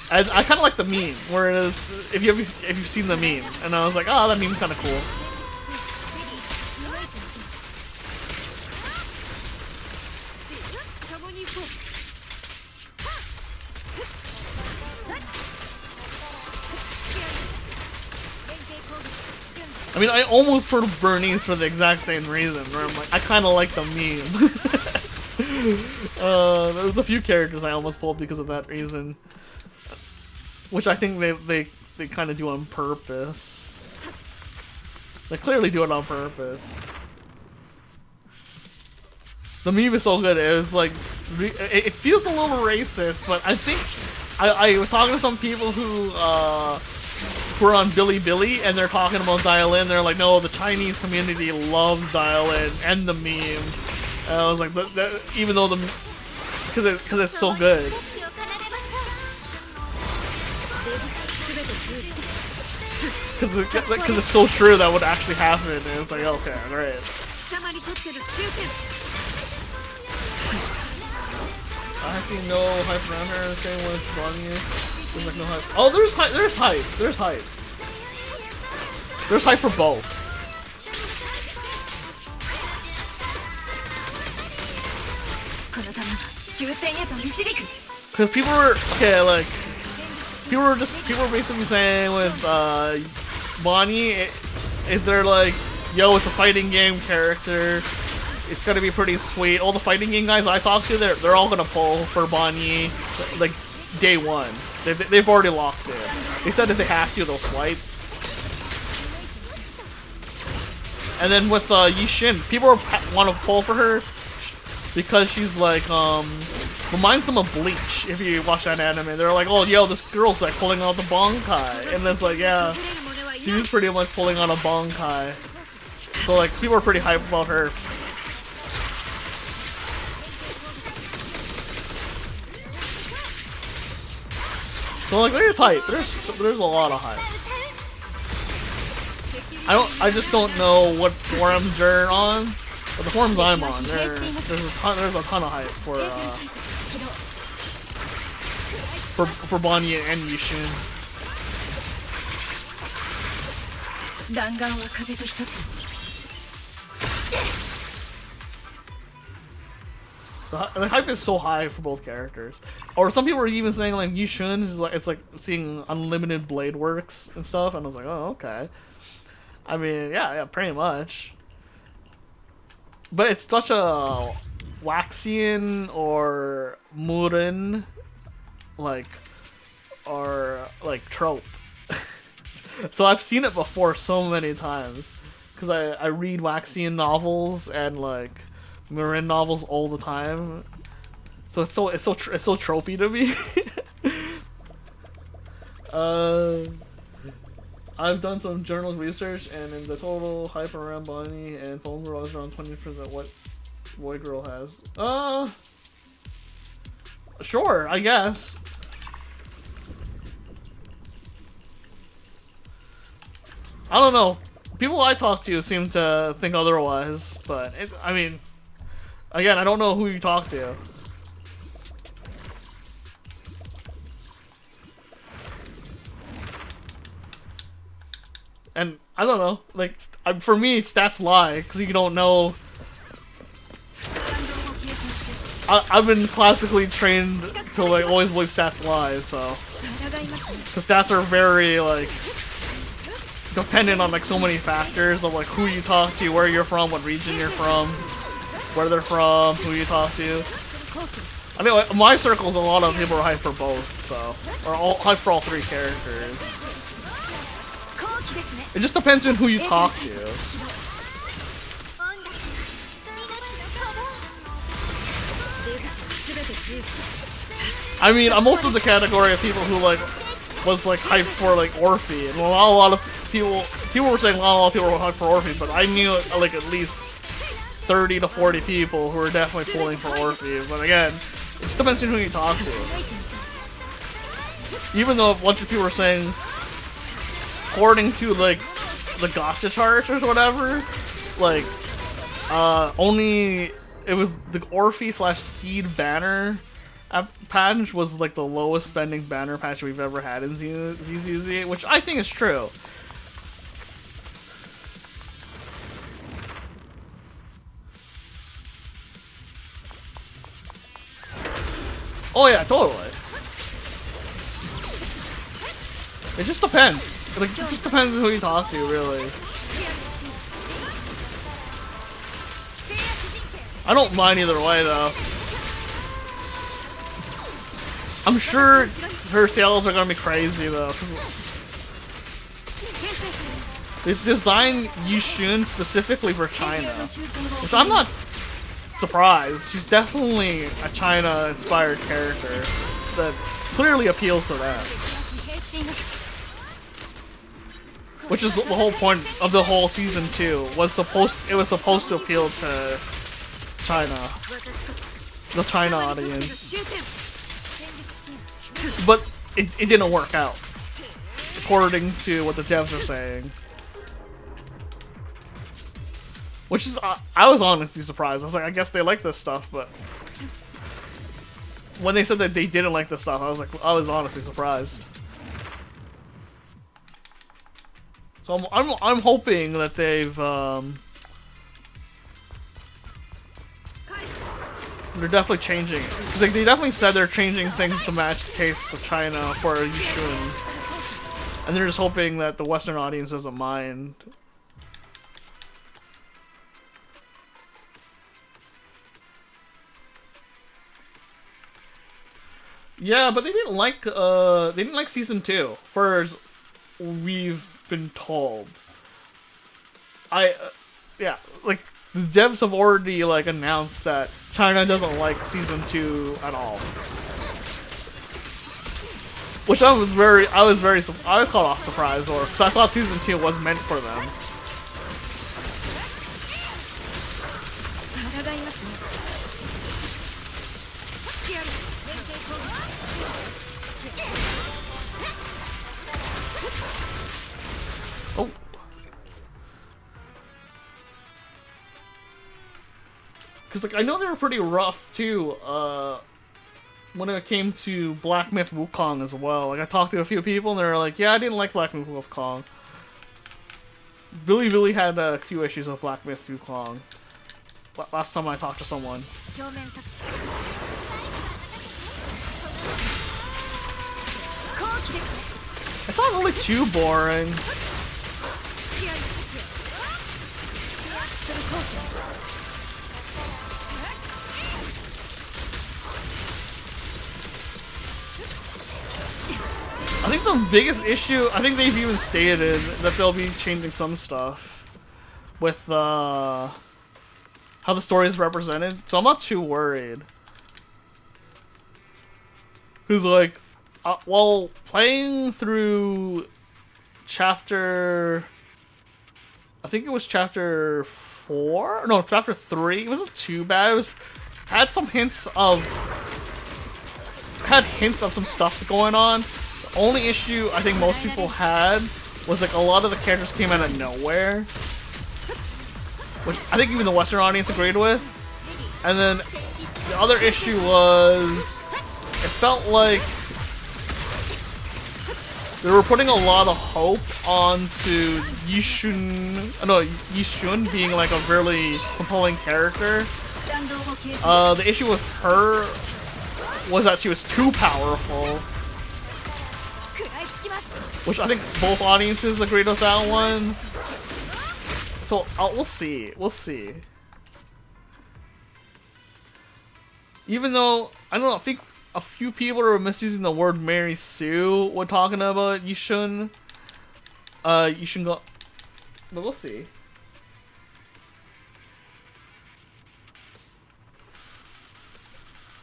I kind of like the meme, where it is, if you've seen the meme, and I was like, oh, that meme's kind of cool. I mean, I almost put Bernice for the exact same reason, where I'm like, I kind of like the meme. There's a few characters I almost pulled because of that reason, which I think they kind of do on purpose. They clearly do it on purpose. The meme is so good. It was like, it feels a little racist, but I think I was talking to some people who are on Bilibili, and they're talking about Dialyn. They're like, no, the Chinese community loves Dialyn and the meme. And I was like, even though because it's so good. Because it's so true that would actually happen, and it's like, okay, great. I see no hype around her. Same with Bonnie. There's like no hype. Oh, there's hype. There's hype. There's hype for both. Because people were people were basically saying with Bonnie, if they're like, yo, it's a fighting game character, it's gonna be pretty sweet. All the fighting game guys I talked to, they're all gonna pull for Bonnie like day one. They've already locked it. They said if they have to, they'll swipe. And then with Yishin, people want to pull for her because she's like reminds them of Bleach. If you watch that anime, they're like, oh, yo, this girl's like pulling out the Bonkai, and then it's like, yeah, she's pretty much pulling on a Bonkai. So like, people are pretty hyped about her. So like, there's hype. There's a lot of hype. I just don't know what forums they're on, but the forums I'm on, there's a ton of hype for Bonnie and Yishun. The hype is so high for both characters. Or some people are even saying like Yishun is like, it's like seeing unlimited blade works and stuff, and I was like, oh, okay. I mean, yeah, pretty much. But it's such a Waxian or Murin like trope. So I've seen it before so many times because I read Waxian novels and like Murin novels all the time. So it's so tropey to me. I've done some journal research, and in the total hype around Bonnie and Phone Girl is around 20% what Boy Girl has. Sure, I guess. I don't know. People I talk to seem to think otherwise, but I mean, again, I don't know who you talk to. And I don't know, like, for me, stats lie, because you don't know. I've been classically trained to, like, always believe stats lie, so. The stats are very, like, dependent on, like, so many factors of, like, who you talk to, where you're from, what region you're from, where they're from, who you talk to. I mean, like, my circle's a lot of people are hyped for both, so. Or all hyped for all three characters. It just depends on who you talk to. I mean, I'm also the category of people who like was like hyped for like Orphe, and not a lot of people were saying not a lot of people were hyped for Orphe, but I knew like at least 30 to 40 people who were definitely pulling for Orphe. But again, it just depends on who you talk to. Even though a bunch of people were saying, according to like the gacha charts or whatever, like only it was the Orphe / Seed banner patch was like the lowest spending banner patch we've ever had in ZZZ, which I think is true. Oh yeah, totally. It just depends. Like, it just depends on who you talk to, really. I don't mind either way, though. I'm sure her sales are gonna be crazy, though. They designed Yishun specifically for China, which I'm not surprised. She's definitely a China-inspired character that clearly appeals to them. Which is the whole point of the whole season 2. It was supposed to appeal to China, the China audience, but it didn't work out, according to what the devs are saying. Which is, I was honestly surprised. I was like, I guess they like this stuff, but when they said that they didn't like this stuff, I was honestly surprised. So I'm hoping that they've they're definitely changing it, because like, they definitely said they're changing things to match the taste of China for Yishun, and they're just hoping that the Western audience doesn't mind. Yeah, but they didn't like season 2, first we've been told. Yeah, like the devs have already like announced that China doesn't like season 2 at all, which I was caught off surprise, or because I thought season 2 was meant for them. like I know they were pretty rough too. When it came to Black Myth Wukong as well. Like I talked to a few people and they were like, yeah, I didn't like Black Myth Wukong. Billy had a few issues with Black Myth Wukong. Last time I talked to someone. It's not really too boring. I think the biggest issue, I think they've even stated that they'll be changing some stuff with how the story is represented, so I'm not too worried. Cause like, while playing through chapter, I think it was chapter 4? No, it's chapter 3. It wasn't too bad. It was had some hints of some stuff going on. The only issue I think most people had was like a lot of the characters came out of nowhere, which I think even the Western audience agreed with. And then the other issue was it felt like they were putting a lot of hope onto Yishun being like a really compelling character. The issue with her was that she was too powerful, which I think both audiences agreed with that one. So we'll see. We'll see. Even though I don't know, I think a few people are misusing the word Mary Sue when talking about Yishun. Yishun go, but we'll see.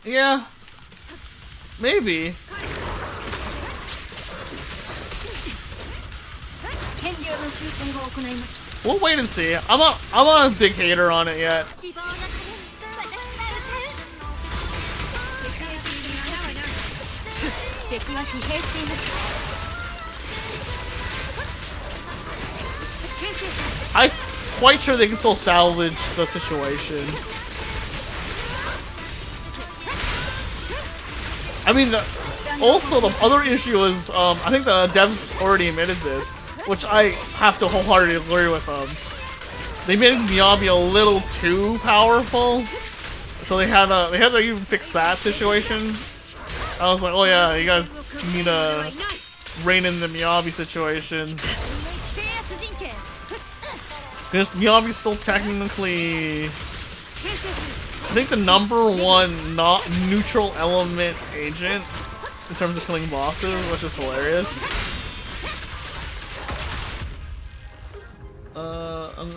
Yeah, maybe. We'll wait and see. I'm not a big hater on it yet. I'm quite sure they can still salvage the situation. I mean, also the other issue is, I think the devs already admitted this, which I have to wholeheartedly agree with them. They made Miyabi a little too powerful, so they had to even fix that situation. I was like, oh yeah, you guys need to rein in the Miyabi situation. Because Miyabi's still technically, I think, the #1 not neutral element agent in terms of killing bosses, which is hilarious. I'm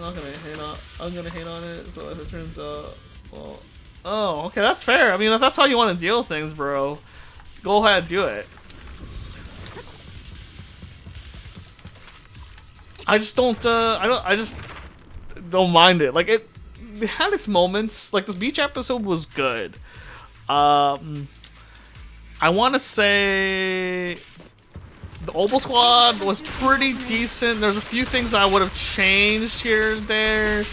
gonna hate on it, so if it turns out, well, oh, okay, that's fair. I mean, if that's how you want to deal with things, bro, go ahead, do it. I just don't, I just don't mind it. Like, it had its moments. Like, this beach episode was good. I want to say the Opal Squad was pretty decent. There's a few things I would have changed here and there.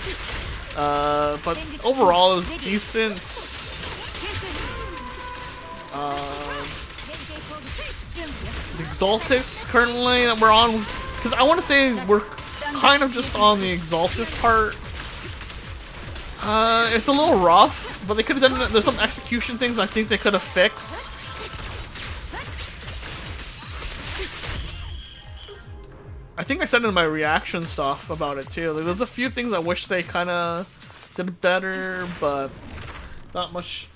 But overall, it was decent. The Exaltus currently that we're on, because I want to say we're kind of just on the Exaltus part. It's a little rough, but they could have done. There's some execution things I think they could have fixed. I think I said in my reaction stuff about it too. Like, there's a few things I wish they kind of did better, but not much.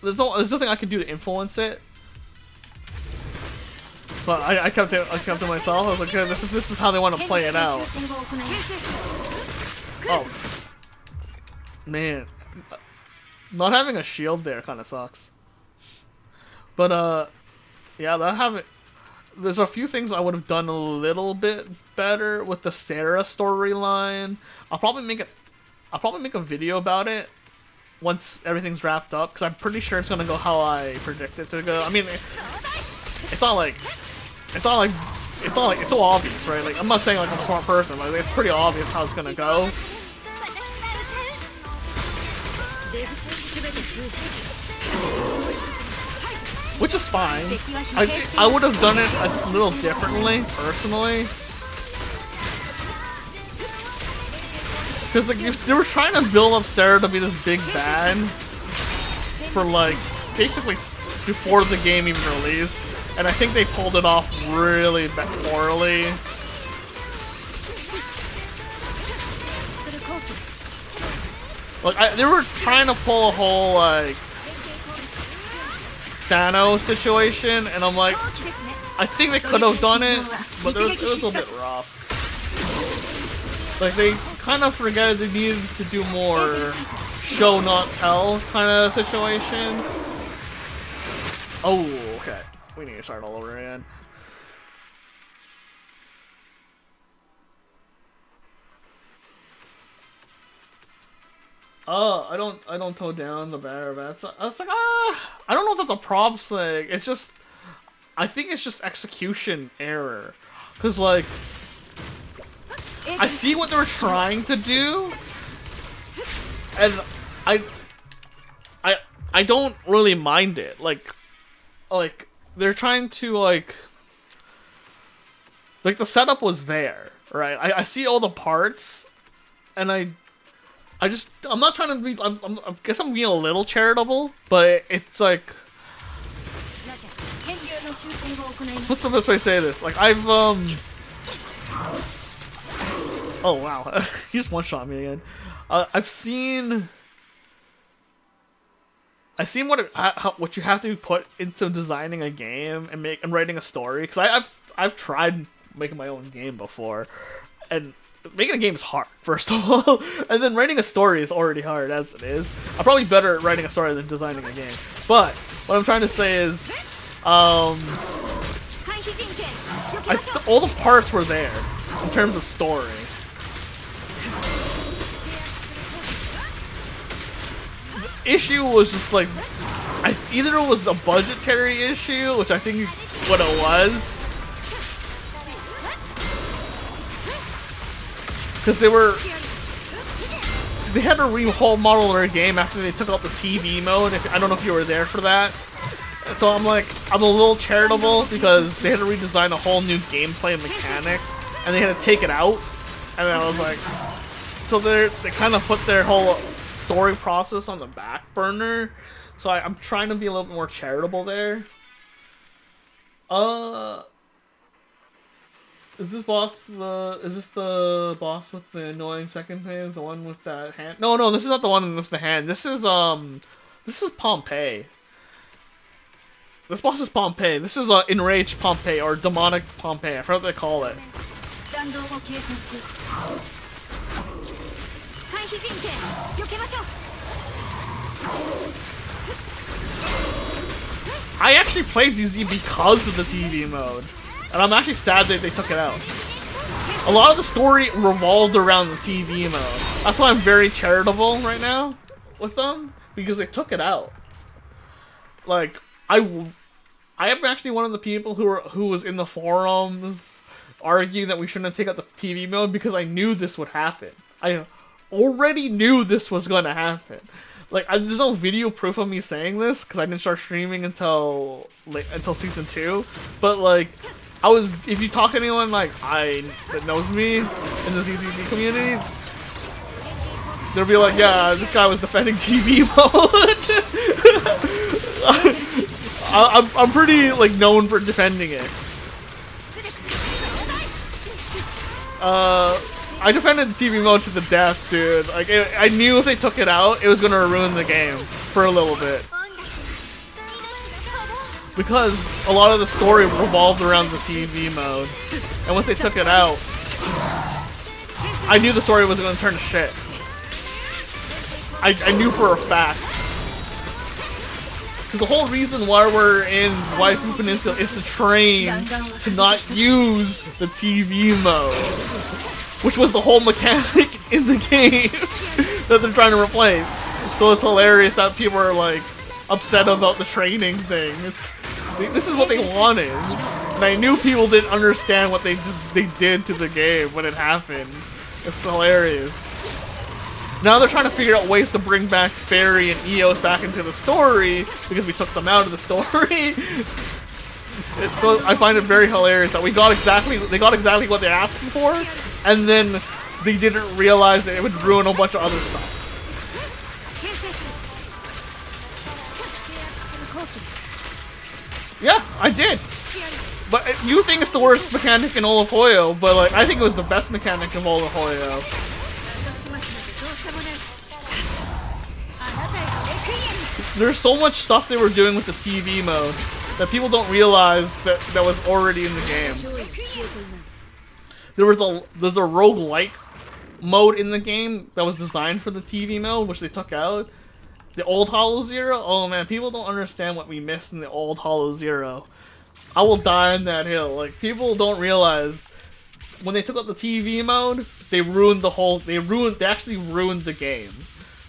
There's nothing I can do to influence it. So I kept it to myself. I was like, okay, this is how they want to play it out. Oh, man, not having a shield there kind of sucks. But yeah, there's a few things I would have done a little bit better with the Sarah storyline. I'll probably make a video about it once everything's wrapped up, because I'm pretty sure it's gonna go how I predict it to go. I mean, it's not like it's so obvious, right? Like, I'm not saying like I'm a smart person, but it's pretty obvious how it's gonna go. Which is fine. I would have done it a little differently, personally. Because like, they were trying to build up Sarah to be this big bad for like, basically before the game even released. And I think they pulled it off really poorly. Like, they were trying to pull a whole, like, Thanos situation, and I'm like, I think they could have done it, but it was a little bit rough. Like, they kind of forgot they needed to do more show not tell kind of situation. Oh, okay. We need to start all over again. I don't toe down the bear bats. It's like, I don't know if that's a props thing. It's just, I think it's just execution error. Cause like, I see what they're trying to do, and I don't really mind it. Like they're trying to like the setup was there, right? I see all the parts, and I'm not trying to be. I guess I'm being a little charitable, but it's like, what's the best way to say this? Like I've oh wow, he just one shot me again. I've seen what you have to put into designing a game and writing a story. Because I've tried making my own game before, and making a game is hard, first of all, and then writing a story is already hard as it is. I'm probably better at writing a story than designing a game. But what I'm trying to say is, all the parts were there in terms of story. The issue was just like, either it was a budgetary issue, which I think what it was. Because they had to remodel their game after they took out the TV mode. I don't know if you were there for that. And so I'm a little charitable because they had to redesign a whole new gameplay mechanic, and they had to take it out. And I was like, so they kind of put their whole story process on the back burner. So I'm trying to be a little bit more charitable there. Is this the boss with the annoying second phase? The one with that hand? No, this is not the one with the hand. This is Pompeii. This boss is Pompeii. This is enraged Pompeii or demonic Pompeii. I forgot what they call it. I actually played ZZ because of the TV mode. And I'm actually sad that they took it out. A lot of the story revolved around the TV mode. That's why I'm very charitable right now with them, because they took it out. Like, I am actually one of the people who was in the forums arguing that we shouldn't take out the TV mode because I knew this would happen. I already knew this was gonna happen. Like, there's no video proof of me saying this because I didn't start streaming until season 2. But like, if you talk to anyone like that knows me in the ZZZ community, they'll be like, yeah, this guy was defending TV mode. I'm pretty like known for defending it. I defended the TV mode to the death, dude. Like, I knew if they took it out, it was gonna ruin the game for a little bit. Because a lot of the story revolved around the TV mode. And once they took it out, I knew the story was going to turn to shit. I knew for a fact. Because the whole reason why we're in Waifu Peninsula is to train to not use the TV mode. Which was the whole mechanic in the game that they're trying to replace. So it's hilarious that people are like upset about the training thing. This is what they wanted, and I knew people didn't understand what they did to the game when it happened. It's hilarious. Now they're trying to figure out ways to bring back Fairy and Eos back into the story because we took them out of the story. So I find it very hilarious that they got exactly what they're asking for, and then they didn't realize that it would ruin a bunch of other stuff. Yeah, I did. But you think it's the worst mechanic in all of Hoyo, but like I think it was the best mechanic of all of Hoyo. There's so much stuff they were doing with the TV mode that people don't realize that was already in the game. There's a roguelike mode in the game that was designed for the TV mode, which they took out. The old Hollow Zero, oh man, people don't understand what we missed in the old Hollow Zero. I will die on that hill. Like, people don't realize when they took out the TV mode, they actually ruined the game.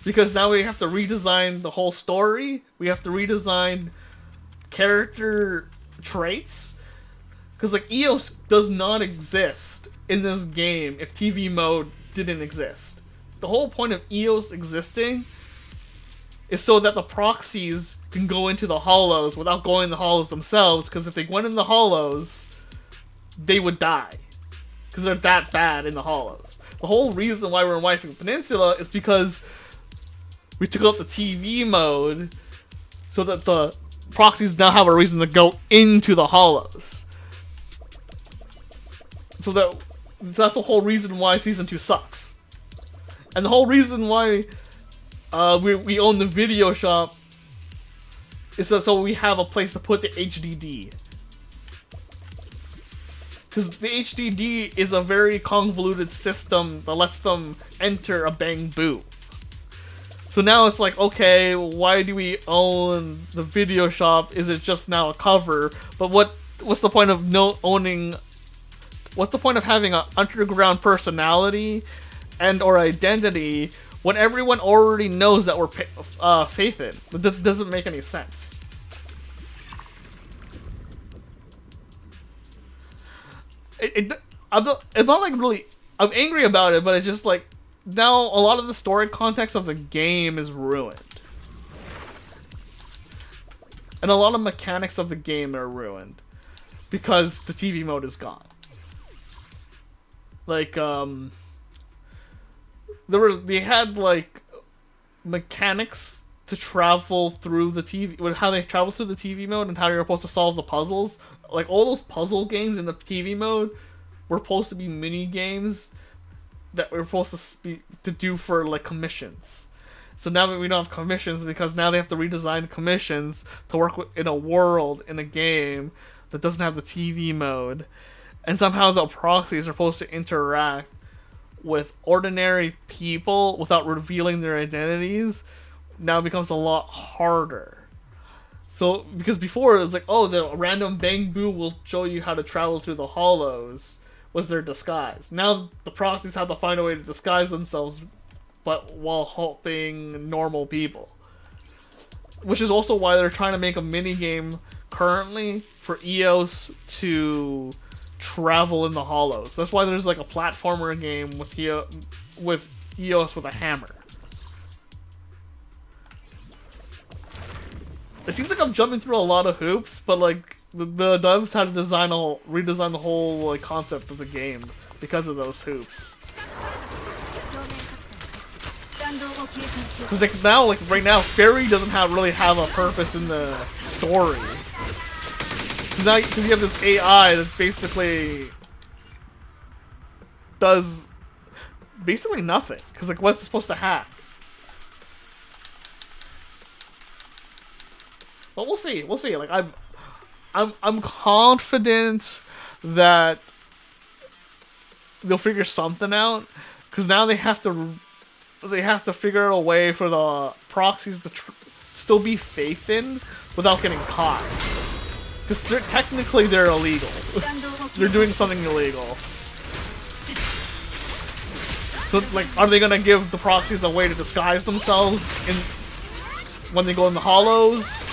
Because now we have to redesign the whole story. We have to redesign character traits. Because, like, Eos does not exist in this game if TV mode didn't exist. The whole point of Eos existing is so that the proxies can go into the hollows without going in the hollows themselves. Because if they went in the hollows, they would die. Because they're that bad in the hollows. The whole reason why we're in Waifu Peninsula is because we took out the TV mode so that the proxies now have a reason to go into the hollows. So that's the whole reason why Season 2 sucks. And the whole reason why we own the video shop is so we have a place to put the HDD. Because the HDD is a very convoluted system that lets them enter a bang boot. So now it's like, okay, why do we own the video shop? Is it just now a cover? But what's the point of what's the point of having an underground personality and or identity when everyone already knows that we're faith in? It doesn't make any sense. I'm not like really, I'm angry about it, but it's just like, now a lot of the story context of the game is ruined. And a lot of mechanics of the game are ruined because the TV mode is gone. Like, they had like mechanics to travel through the TV, how they travel through the TV mode and how you're supposed to solve the puzzles. Like, all those puzzle games in the TV mode were supposed to be mini games that we're supposed to do for like commissions. So now that we don't have commissions, because now they have to redesign the commissions to work in a world, in a game that doesn't have the TV mode, and somehow the proxies are supposed to interact with ordinary people without revealing their identities. Now it becomes a lot harder. So, because before it was like, oh, the random bang boo will show you how to travel through the hollows, was their disguise. Now the proxies have to find a way to disguise themselves, but while helping normal people. Which is also why they're trying to make a mini-game currently for Eos to travel in the hollows. That's why there's like a platformer game with Eos with a hammer. It seems like I'm jumping through a lot of hoops, but like the devs had to redesign the whole like concept of the game because of those hoops. Because like now, like right now, Fairy doesn't really have a purpose in the story. Because you have this AI that basically does basically nothing. Because like, what's it supposed to hack? But we'll see. We'll see. Like I'm confident that they'll figure something out. Because now they have to figure out a way for the proxies to still be faith in without getting caught. Because technically they're illegal. They're doing something illegal. So like, are they gonna give the proxies a way to disguise themselves when they go in the hollows?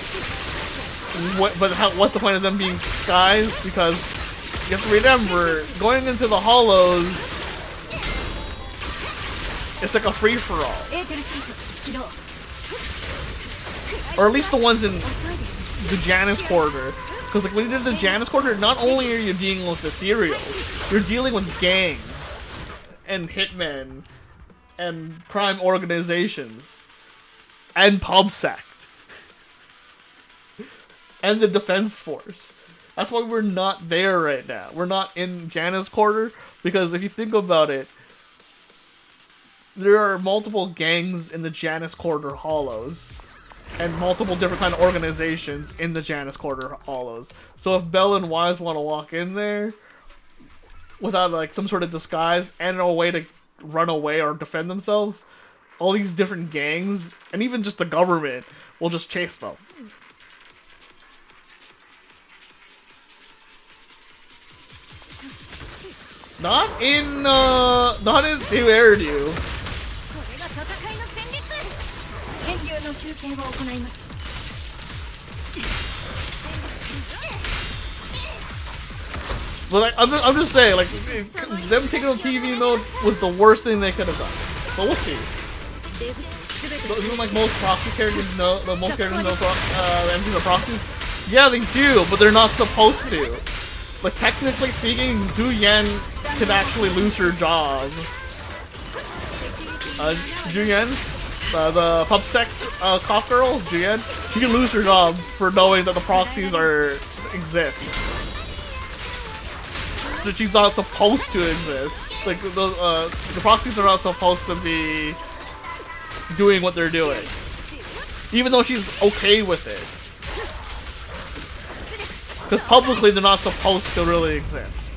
What's the point of them being disguised? Because you have to remember, going into the hollows, It's like a free-for-all. Or at least the ones in the Janus Quarter. Because like when you did the Janus Quarter, not only are you dealing with ethereals, you're dealing with gangs and hitmen and crime organizations and PubSec and the Defense Force. That's why we're not there right now. We're not in Janus Quarter because if you think about it, there are multiple gangs in the Janus Quarter Hollows. And multiple different kind of organizations in the Janus Quarter Hollows. So if Bell and Wise want to walk in there without like some sort of disguise and a way to run away or defend themselves, all these different gangs and even just the government will just chase them. Not in New Airdew. But like, I'm just saying, like, them taking on TV mode was the worst thing they could have done. But we'll see. Even like most proxy characters know, most characters know the MCs are proxies. Yeah, they do, but they're not supposed to. Like technically speaking, Zhu Yan could actually lose her job. Zhu Yan, the PubSec cop girl, Zhu Yan, she can lose her job for knowing that the proxies exist. So she's not supposed to exist. Like the proxies are not supposed to be doing what they're doing, even though she's okay with it. Because publicly they're not supposed to really exist.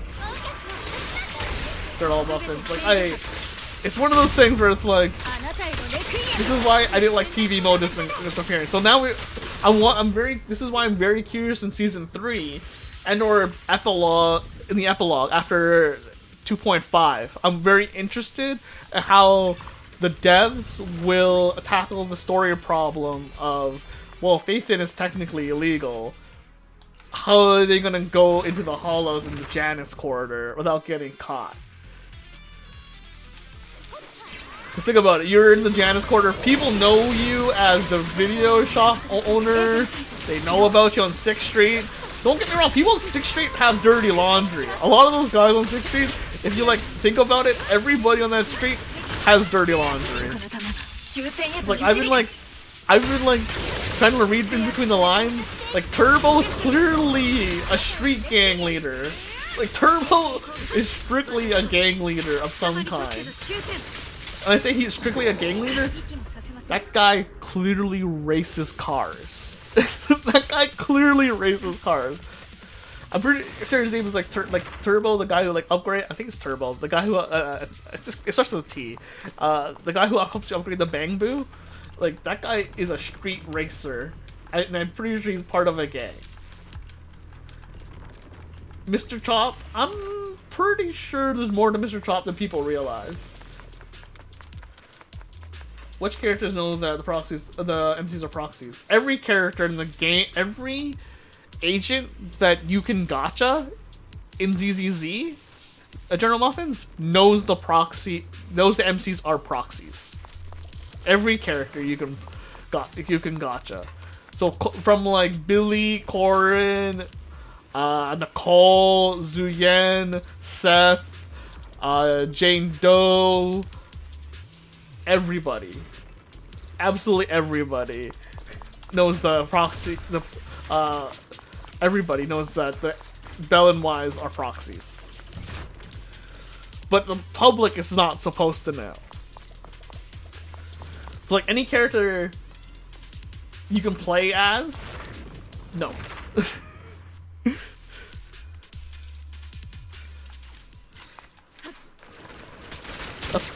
They're all muffins. Like it's one of those things where it's like, this is why I didn't like TV mode disappearing. So now this is why I'm very curious in season 3 and/or in the epilogue after 2.5. I'm very interested in how the devs will tackle the story problem of, well, Faithin is technically illegal. How are they gonna go into the hollows in the Janus Corridor without getting caught? Just think about it, you're in the Janus Corridor, people know you as the video shop owner, they know about you on 6th Street. Don't get me wrong, people on 6th Street have dirty laundry. A lot of those guys on 6th Street, if you like think about it, everybody on that street has dirty laundry. It's like I've been trying to read in between the lines. Like Turbo's clearly a street gang leader. Like Turbo is strictly a gang leader of some kind. And I say he's strictly a gang leader, that guy clearly races cars. That guy clearly races cars. I'm pretty sure his name is like Turbo, the guy who like upgrade. I think it's Turbo, the guy who it starts with a T. The guy who helps you upgrade the Bangbu. Like that guy is a street racer, and I'm pretty sure he's part of a gang. Mr. Chop, I'm pretty sure there's more to Mr. Chop than people realize. Which characters know that the MCs are proxies? Every character in the game, every agent that you can gacha in ZZZ, General Muffins, knows the MCs are proxies. Every character you can gacha. So from like Billy, Corin, Nicole, Zuyen, Seth, Jane Doe, everybody, absolutely everybody knows the proxy. Everybody knows that the Bell and Wise are proxies, but the public is not supposed to know. So like any character you can play as knows.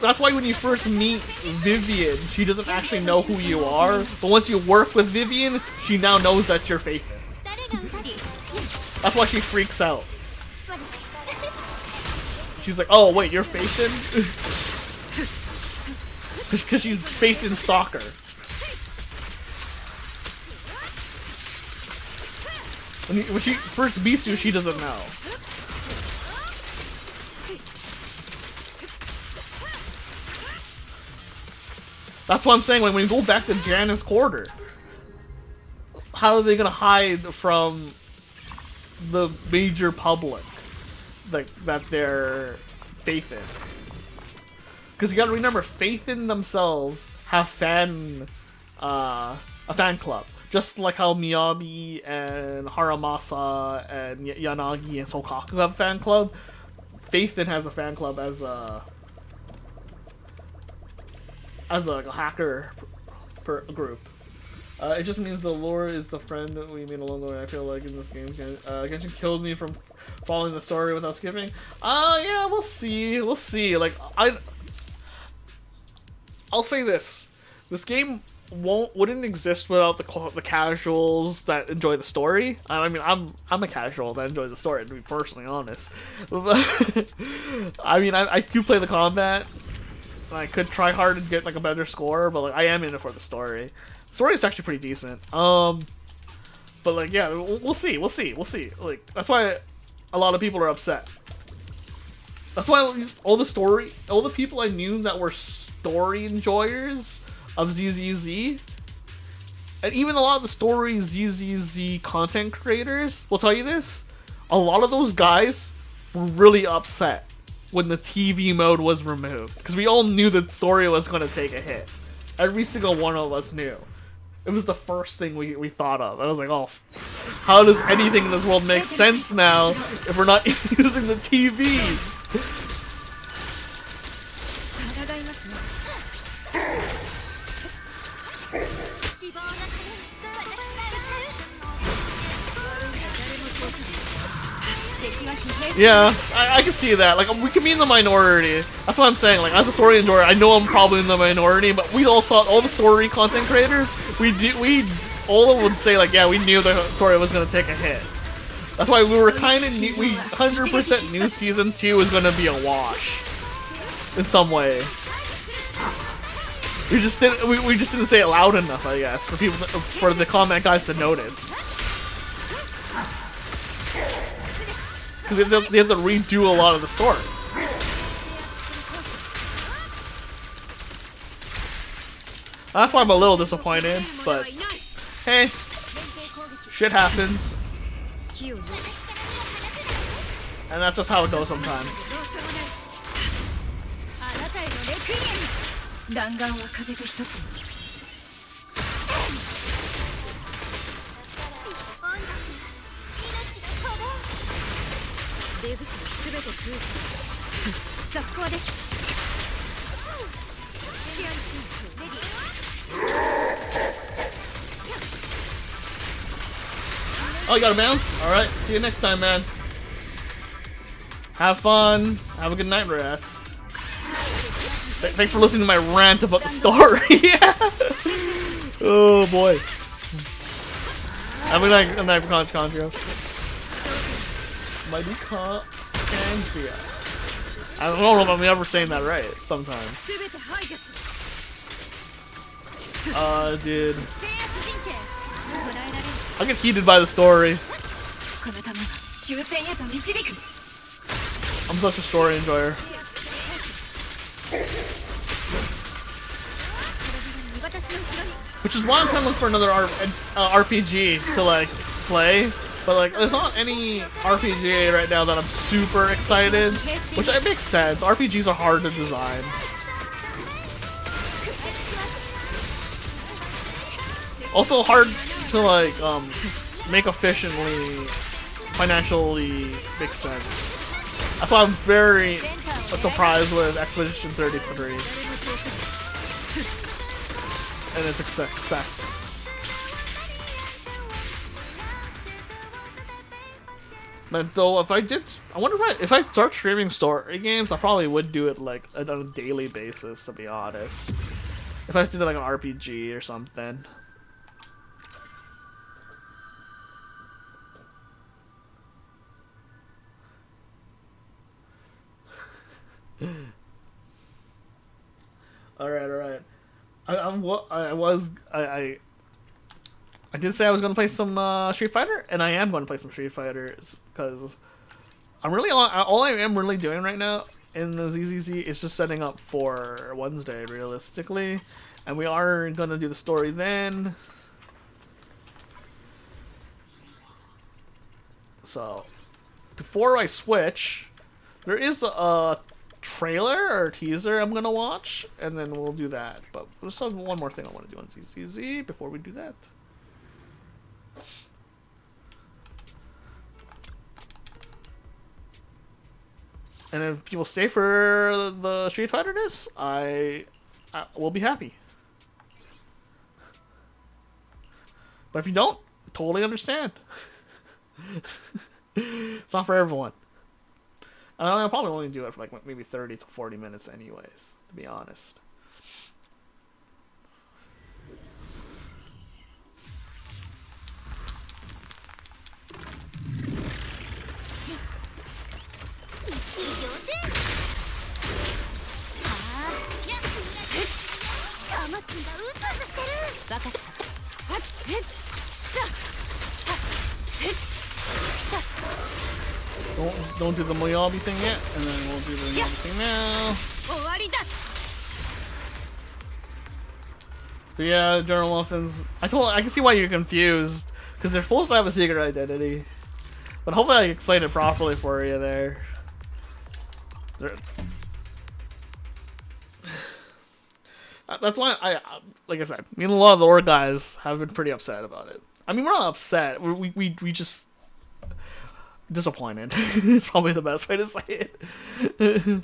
That's why when you first meet Vivian, she doesn't actually know who you are, but once you work with Vivian, she now knows that you're Faithin. That's why she freaks out. She's like, oh wait, you're Faithin? Because she's Faithin's stalker. When she first meets you, she doesn't know. That's what I'm saying. When we go back to Janus Quarter, how are they gonna hide from the major public that they're Faith in? Because you gotta remember, Faith in themselves have a fan club. Just like how Miyabi and Haramasa and Yanagi and Sokaku have a fan club, Faithin has a fan club as a hacker group. It just means the lore is the friend we meet along the way. I feel like in this game, Genshin killed me from following the story without skipping. Yeah, we'll see. We'll see. Like I'll say this: this game wouldn't exist without the casuals that enjoy the story. I mean, I'm a casual that enjoys the story, to be personally honest. I mean, I could play the combat, and I could try hard and get like a better score, but like I am in it for the story. The story is actually pretty decent. But like, yeah, we'll see. Like that's why a lot of people are upset. That's why all the people I knew that were story enjoyers of ZZZ, and even a lot of the story ZZZ content creators will tell you this, a lot of those guys were really upset when the TV mode was removed, because we all knew the story was going to take a hit. Every single one of us knew. It was the first thing we thought of. I was like, oh, how does anything in this world make sense now if we're not using the TVs? Yeah, I can see that. Like, we can be in the minority. That's what I'm saying. Like, as a story enjoyer, I know I'm probably in the minority, but we all saw all the story content creators. We all would say like, yeah, we knew the story was gonna take a hit. That's why we were kind of we 100% knew season 2 was gonna be a wash in some way. We just didn't say it loud enough, I guess, for the comment guys to notice. Because they have to redo a lot of the story. That's why I'm a little disappointed, but hey, shit happens. And that's just how it goes sometimes. Oh, you got a bounce? Alright, see you next time, man. Have fun. Have a good night rest. Thanks for listening to my rant about the story. Yeah. Oh boy. Have a good night, Concho. Mitochondria. I don't know if I'm ever saying that right sometimes. Dude. I get heated by the story. I'm such a story enjoyer. Which is why I'm kind of looking for another RPG to like play. But like, there's not any RPG right now that I'm super excited, which it makes sense. RPGs are hard to design. Also hard to like make efficiently, financially make sense. That's why I'm very surprised with Expedition 33 and its success. But though, I wonder if I start streaming story games, I probably would do it like on a daily basis, to be honest. If I did like an RPG or something. Alright. I did say I was going to play some Street Fighter, and I am going to play some Street Fighters, because I'm really all I am really doing right now in the ZZZ. It's just setting up for Wednesday, realistically. And we are going to do the story then. So, before I switch, there is a trailer or teaser I'm going to watch. And then we'll do that. But there's one more thing I want to do on ZZZ before we do that. And if people stay for the Street Fighter disc, I will be happy. But if you don't, totally understand. It's not for everyone. I'll probably only do it for like maybe 30 to 40 minutes anyways, to be honest. Don't do the Moyabi thing yet, and then we'll do the Moyabi thing now. But yeah, General Muffins. I can see why you're confused, because they're supposed to have a secret identity. But hopefully I explained it properly for you there. That's why like I said, me and a lot of the Lord guys have been pretty upset about it. I mean, we're not upset. We just disappointed. It's probably the best way to say it.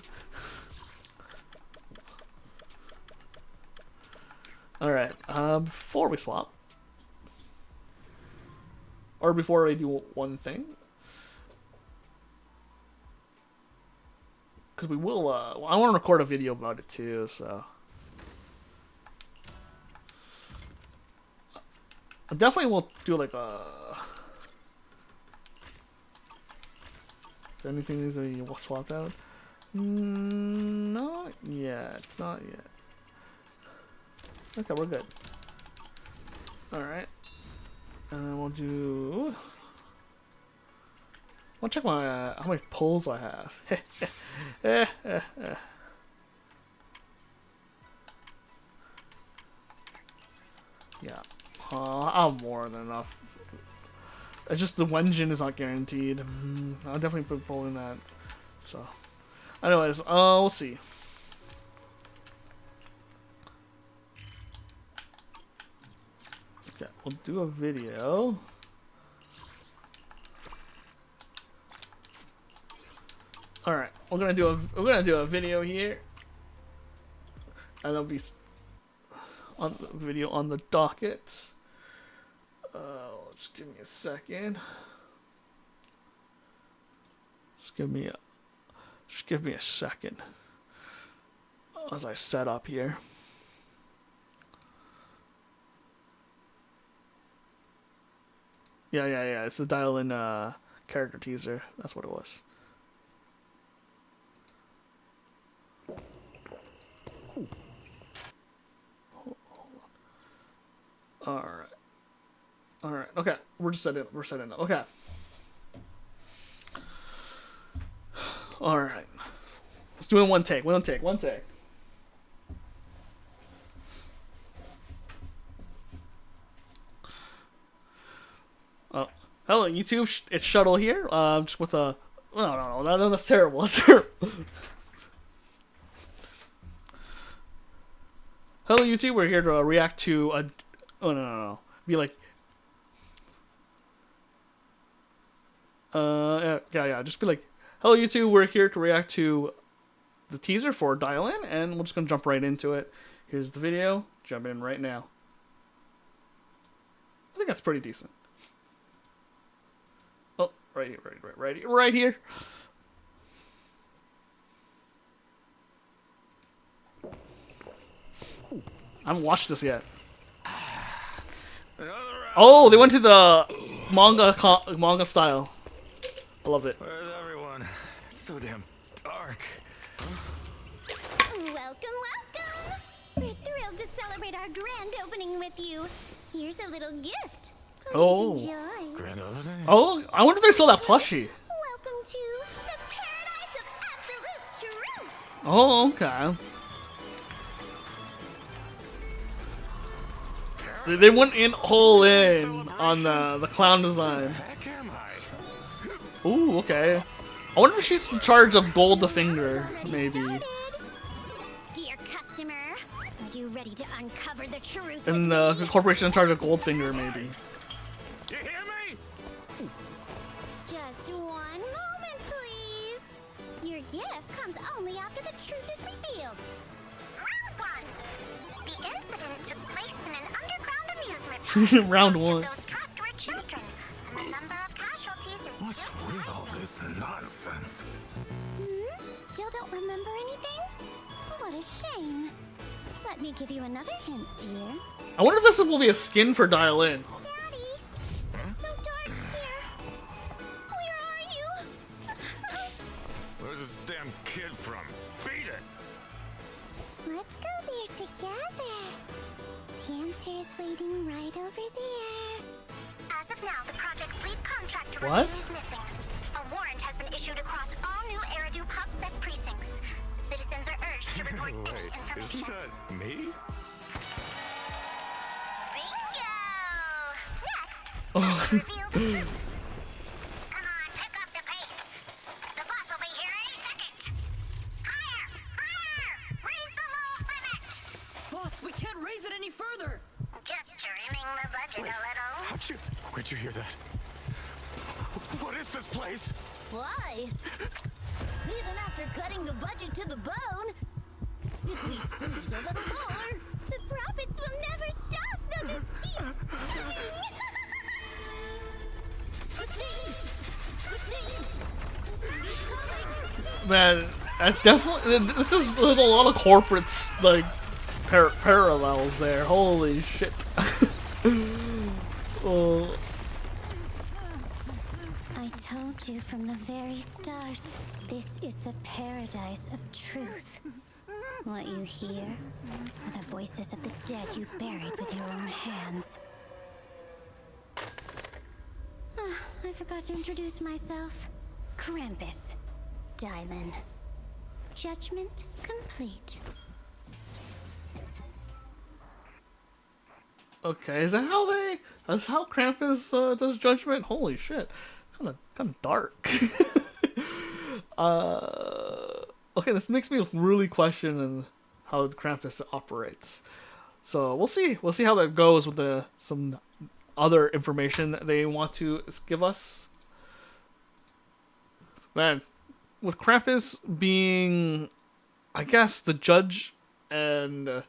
All right. Before we swap, or before I do one thing, because we will. I want to record a video about it too. So I definitely will do like a. Is there anything needs to be swapped out? Not yet. It's not yet. Okay, we're good. Alright. And then we'll do... I'll check my how many pulls I have. Yeah. I'll have more than enough. It's just the Wenjin is not guaranteed. I'll definitely put pull in that. So, anyways, we'll see. Okay, we'll do a video. All right, we're gonna do a video here, and there'll be on the video on the docket. Just give me a second. Just give me a second as I set up here. Yeah. It's the Dialyn character teaser. That's what it was. Hold on. All right. Okay, we're setting up. Okay. All right. Let's do it in one take. One take. Hello YouTube. It's Shuttle here. Just with a. No. That's terrible. That's terrible. Hello YouTube. We're here to react to a. Oh no. Be like. Yeah. Just be like, hello YouTube, we're here to react to the teaser for Dialyn, and we're just gonna jump right into it. Here's the video. Jump in right now. I think that's pretty decent. Oh, right here. I haven't watched this yet. Oh, they went to the manga style. I love it. Where's everyone? It's so damn dark. Welcome. We're thrilled to celebrate our grand opening with you. Here's a little gift. Please enjoy. Grand opening? Oh, I wonder if they still that plushie. Welcome to the paradise of absolute Oh, okay. They went in all in on the clown design. Heck am I? Ooh, okay. I wonder if she's in charge of Gold the Finger, maybe. Dear customer, are you ready to uncover the truth? And the corporation in charge of Goldfinger, maybe. You hear me? Just one moment, please. Your gift comes only after the truth is revealed. Round one. The incident took place in an underground amusement park. Round Most of one. those trapped were children, and the number of casualties is What's still with all this nonsense? Still don't remember anything? What a shame. Let me give you another hint, dear. I wonder if this will be a skin for Dialyn. Daddy, it's so dark here. Where are you? Where's this damn kid from? Beat it! Let's go there together. The answer is waiting right over there. As of now, the project's lead contractor What? remains missing. A warrant has been issued across all new Eridu PubSec precincts. Citizens are urged to report any Wait, information. isn't that me? Bingo! Next, reveal the truth. Come on, pick up the pace. The boss will be here any second. Higher! Higher! Raise the load limit! Boss, we can't raise it any further. Just trimming the budget a little. Where'd you hear that? What is this place? Why? Even after cutting the budget to the bone, if we squeeze a little more, the profits will never stop. They'll just keep coming. Man, that's definitely. This is there's a lot of corporates like parallels there. Holy shit. Oh. I told you from the very start, this is the paradise of truth. What you hear are the voices of the dead you buried with your own hands. I forgot to introduce myself. Krampus. Dialyn. Judgment complete. Okay, is that how they? That's how Krampus does judgment. Holy shit, kind of dark. Okay, this makes me really question how Krampus operates. So we'll see. We'll see how that goes with some other information that they want to give us. Man, with Krampus being, I guess, the judge and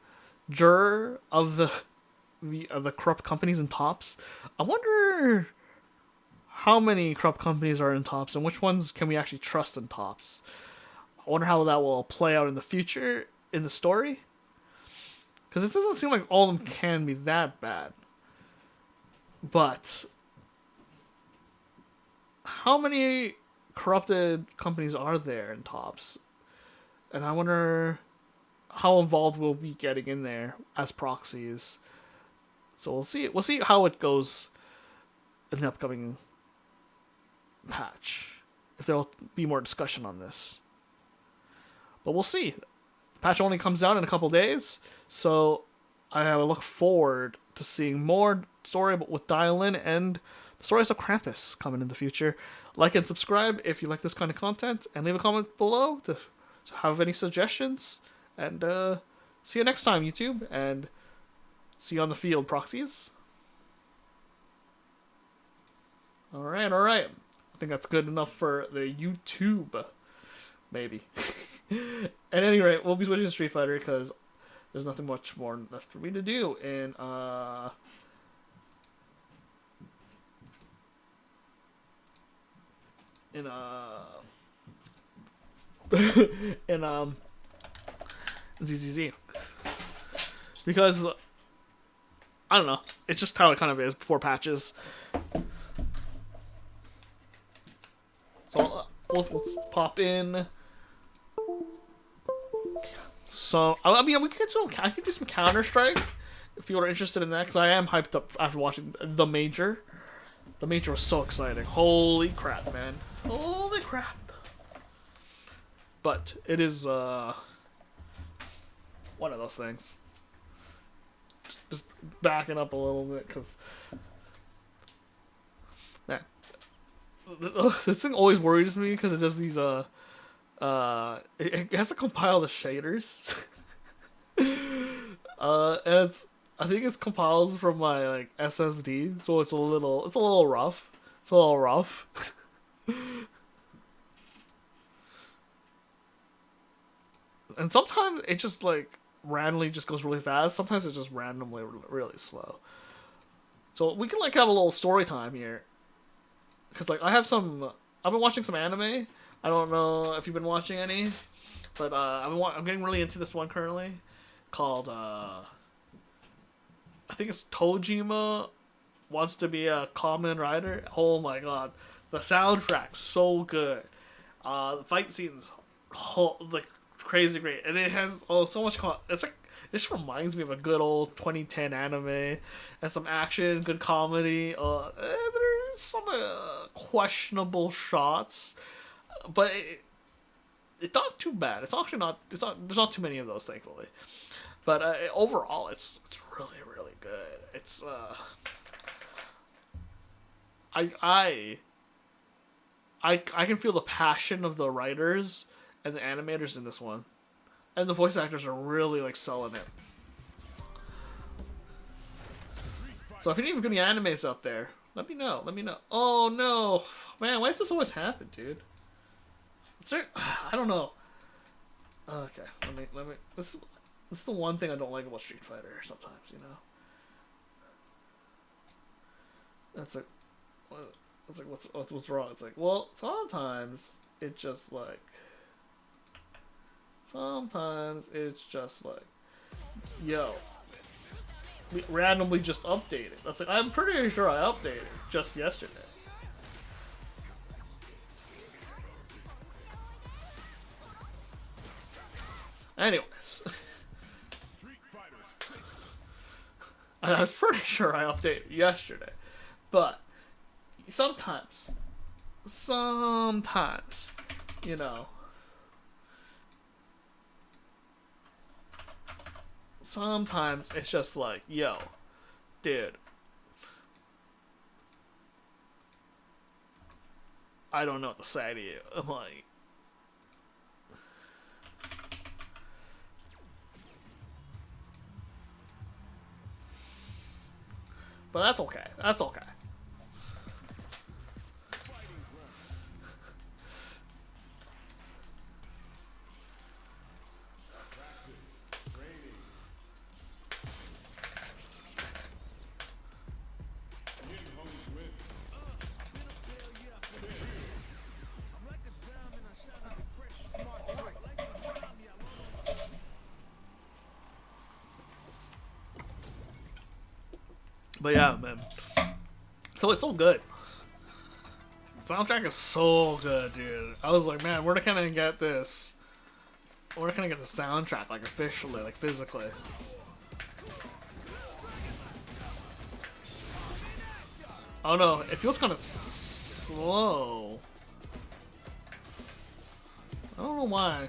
juror of the corrupt companies in Tops, I wonder how many corrupt companies are in Tops and which ones can we actually trust in Tops. I wonder how that will play out in the future in the story, because it doesn't seem like all of them can be that bad. But how many corrupted companies are there in Tops? And I wonder how involved we'll be getting in there as proxies. So we'll see. We'll see how it goes in the upcoming patch. If there'll be more discussion on this. But we'll see. The patch only comes out in a couple days, so I look forward to seeing more story with Dialyn and the stories of Krampus coming in the future. Like and subscribe if you like this kind of content, and leave a comment below to have any suggestions. And see you next time, YouTube, and see you on the field, proxies. Alright. I think that's good enough for the YouTube. Maybe. At any rate, we'll be switching to Street Fighter because there's nothing much more left for me to do in ZZZ, because I don't know, it's just how it kind of is before patches. So we'll pop in. So I mean, I could do some Counter-Strike if you are interested in that, because I am hyped up after watching The Major. The Major was so exciting. Holy crap, man! Holy crap! but it is one of those things. Just backing up a little bit, because man, this thing always worries me because it does these it has to compile the shaders. And I think it's compiles from my like SSD, so it's a little rough. It's a little rough. And sometimes it just like randomly just goes really fast. Sometimes it's just randomly really slow. So we can like have a little story time here. Cause like I've been watching some anime. I don't know if you've been watching any, but I'm getting really into this one currently, called I think it's Tojima Wants to Be a Kamen Rider. Oh my god, the soundtrack's so good. The fight scenes, like crazy great, and it has so much. It's like it just reminds me of a good old 2010 anime, and some action, good comedy. There's some questionable shots, but it's not too bad. It's actually not. There's not too many of those, thankfully. But overall, it's really really good. It's I can feel the passion of the writers and the animators in this one, and the voice actors are really like selling it. So if you have any animes out there, let me know. Let me know. Oh no, man, why does this always happen, dude? I don't know. Okay, let me. This is the one thing I don't like about Street Fighter. Sometimes, you know. That's like, what's wrong? It's like, well, sometimes it's just like. Sometimes it's just like, yo, we randomly just updated. That's like, I'm pretty sure I updated just yesterday. Anyways, I was pretty sure I updated yesterday, but sometimes, you know. Sometimes it's just like, yo, dude, I don't know what to say to you. I'm like, but that's okay. That's okay. But yeah, man. So it's so good. The soundtrack is so good, dude. I was like, man, where can I get this? Where can I get the soundtrack, like officially, like physically? Oh no, it feels kind of slow. I don't know why.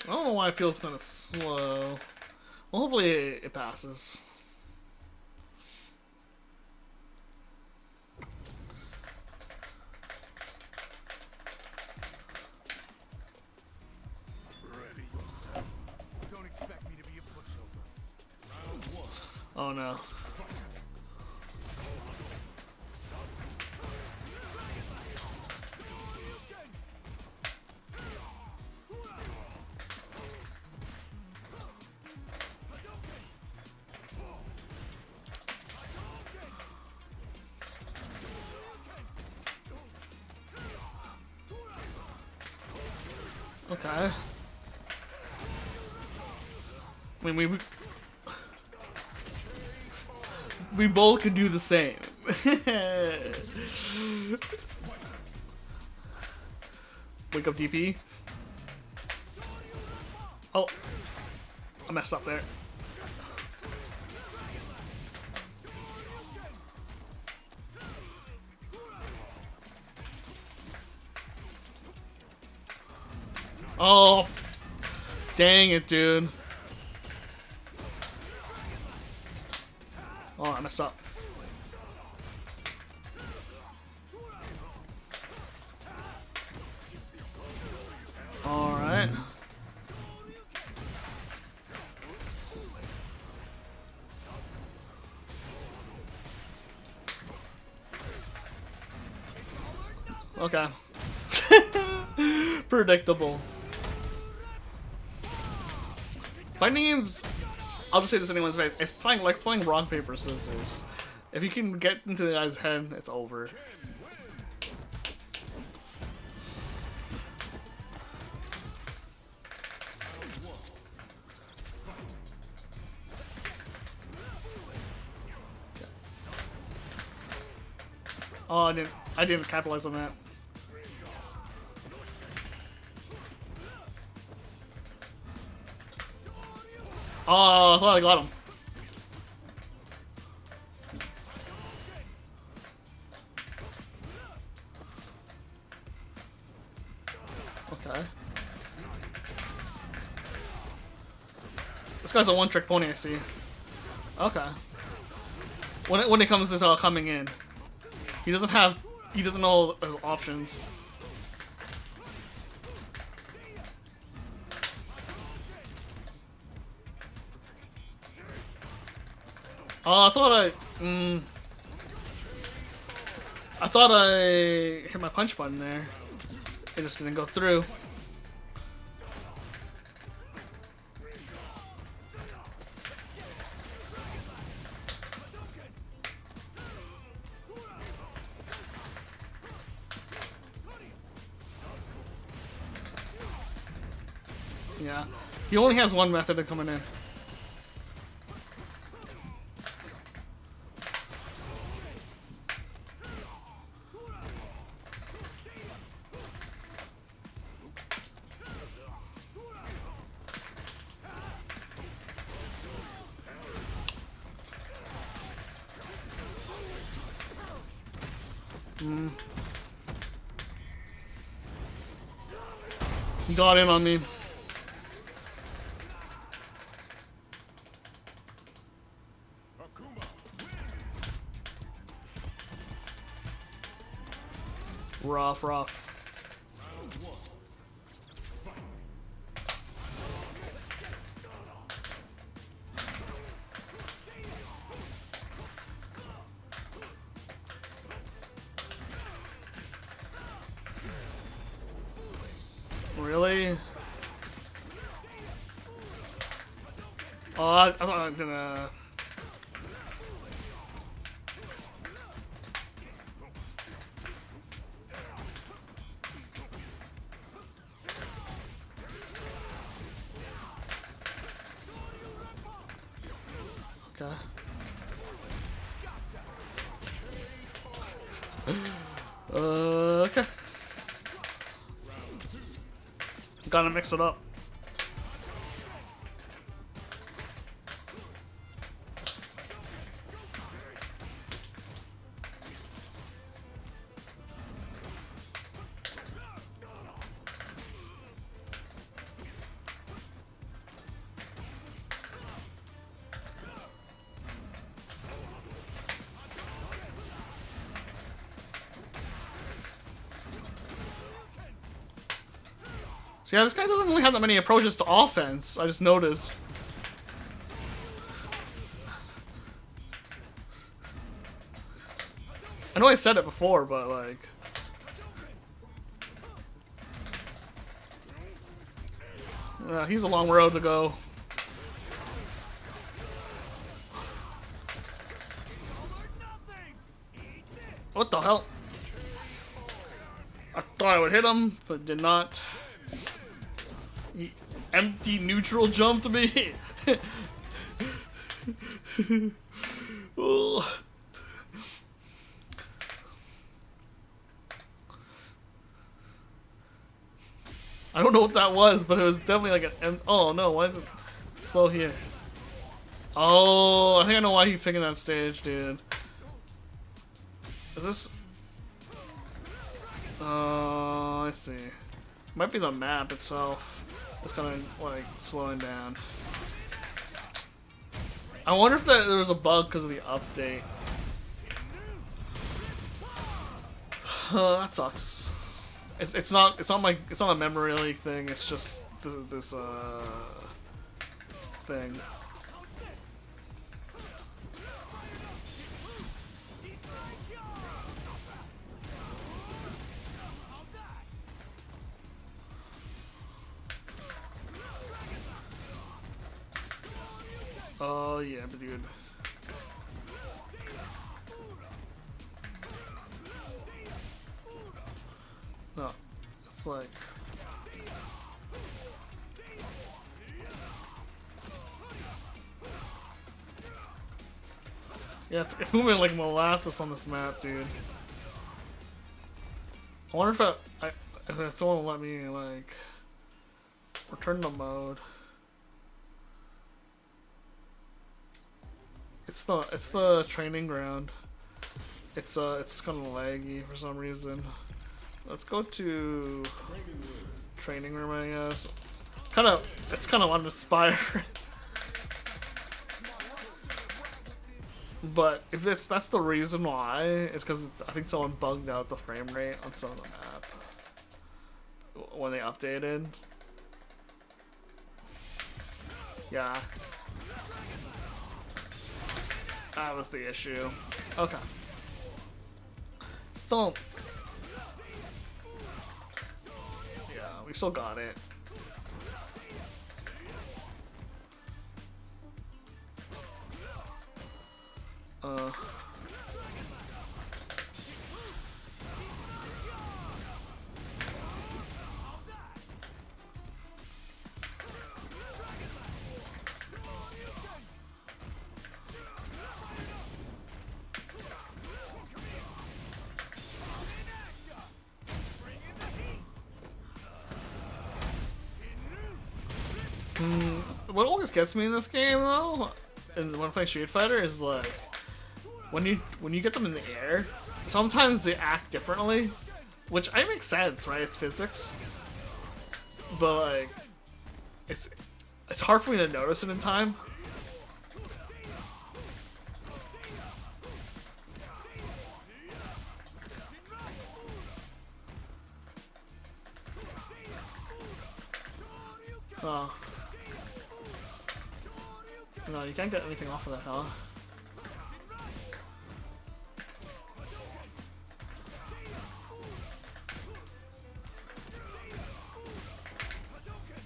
I don't know why it feels kind of slow. Well, hopefully it passes. Oh no. Okay. I mean, we both could do the same. Wake up DP. Oh, I messed up there. Oh, dang it, dude. Oh, I messed up. Alright. Okay. Predictable. Fighting games, I'll just say this in anyone's face, it's playing like playing rock, paper, scissors. If you can get into the guy's head, it's over. Oh, I didn't capitalize on that. Oh, I thought I got him. Okay. This guy's a one-trick pony, I see. Okay. When it comes to coming in, he doesn't know his options. Oh, I thought I hit my punch button there. It just didn't go through. Yeah, he only has one method of coming in. He got in on me. Rough, rough. Really? Oh, I thought I was gonna... Okay. Okay. Gotta mix it up. So yeah, this guy doesn't really have that many approaches to offense, I just noticed. I know I said it before, but like... he's a long road to go. What the hell? I thought I would hit him, but did not. He empty neutral jumped me. Oh. I don't know what that was, but it was definitely like an oh no, why is it slow here? Oh, I think I know why he's picking that stage, dude. Is this... I see. Might be the map itself. It's kind of like slowing down. I wonder if there was a bug because of the update. That sucks. It's not a memory leak thing. It's just this thing. Oh yeah, but dude. No, it's like. Yeah, it's moving like molasses on this map, dude. I wonder if someone will let me like return to mode. It's the training ground. It's kind of laggy for some reason. Let's go to training room, I guess. It's kind of uninspired. But if that's the reason why, it's because I think someone bugged out the frame rate on some of the map when they updated. Yeah. That was the issue. Okay. Still. Yeah, we still got it. What always gets me in this game though, and when I play Street Fighter, is like when you get them in the air, sometimes they act differently, which I makes sense, right? It's physics, but like it's hard for me to notice it in time. Oh. No, you can't get anything off of that, huh?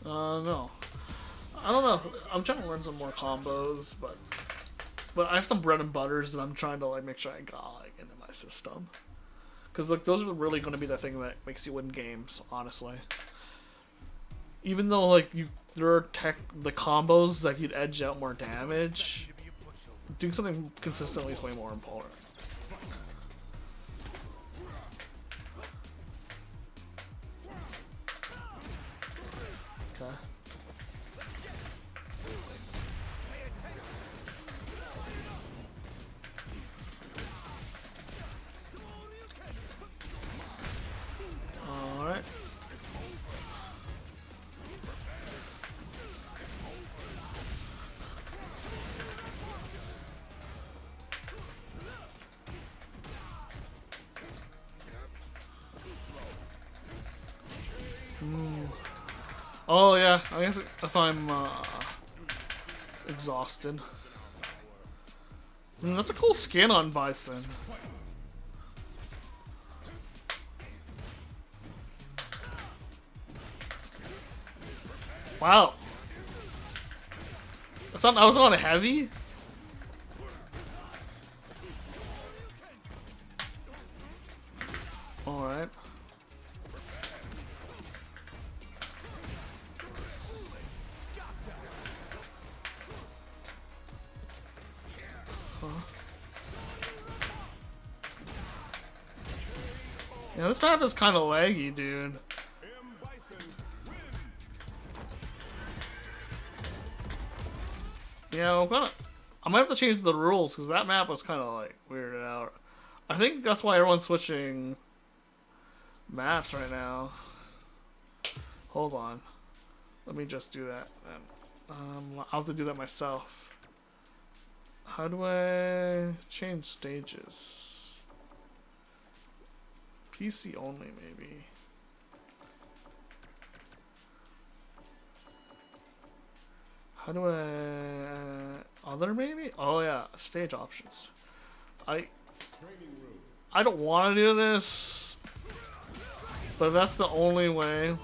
No. I don't know. I'm trying to learn some more combos, but I have some bread and butters that I'm trying to like make sure I got like into my system. Because like those are really going to be the thing that makes you win games, honestly. Even though like there are the combos that you'd edge out more damage, doing something consistently is way more important. Okay. All right. Oh yeah, I guess if I'm exhausted. That's a cool skin on Bison. Wow. I was on a heavy? Alright. Yeah, this map is kind of laggy, dude. Yeah, I might have to change the rules because that map was kind of like weirded out. I think that's why everyone's switching maps right now. Hold on. Let me just do that then. I'll have to do that myself. How do I change stages? PC only, maybe. How do I... other, maybe? Oh, yeah. Stage options. I don't want to do this, but that's the only way.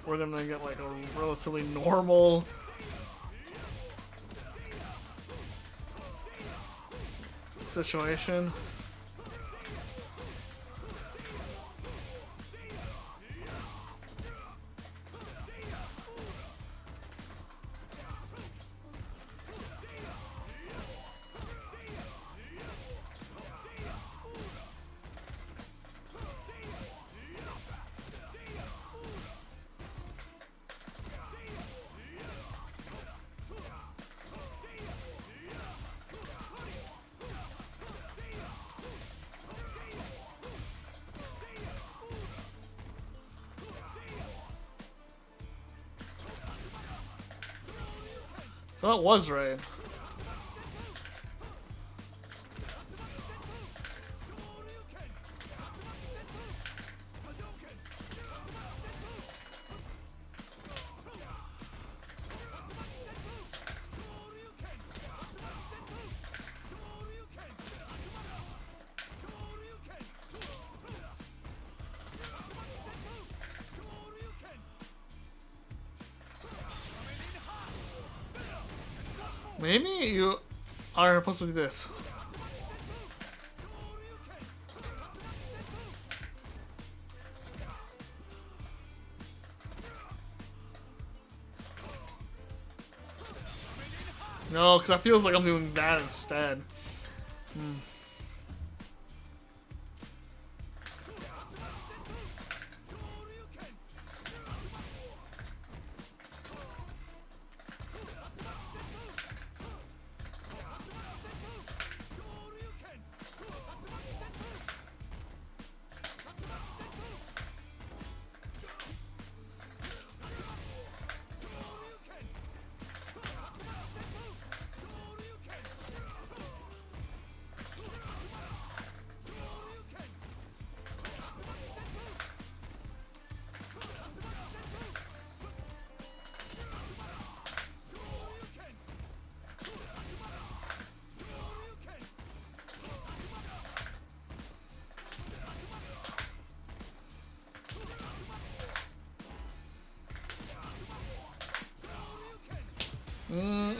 We're gonna get like a relatively normal situation. So that was right. Maybe you are supposed to do this. No, because it feels like I'm doing that instead.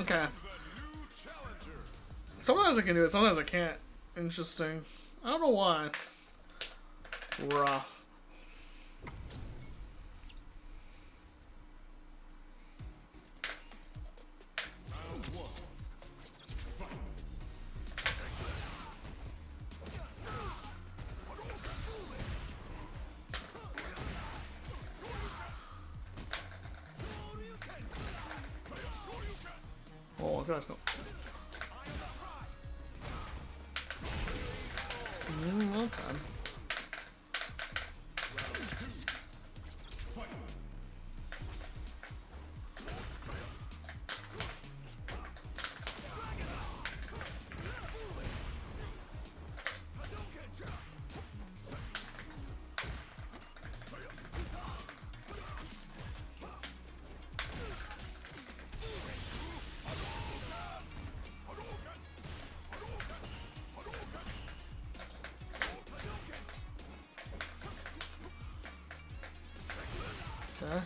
Okay. Sometimes I can do it, sometimes I can't. Interesting. I don't know why. Rough. Oh, let's go. Okay. Okay.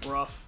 Rough.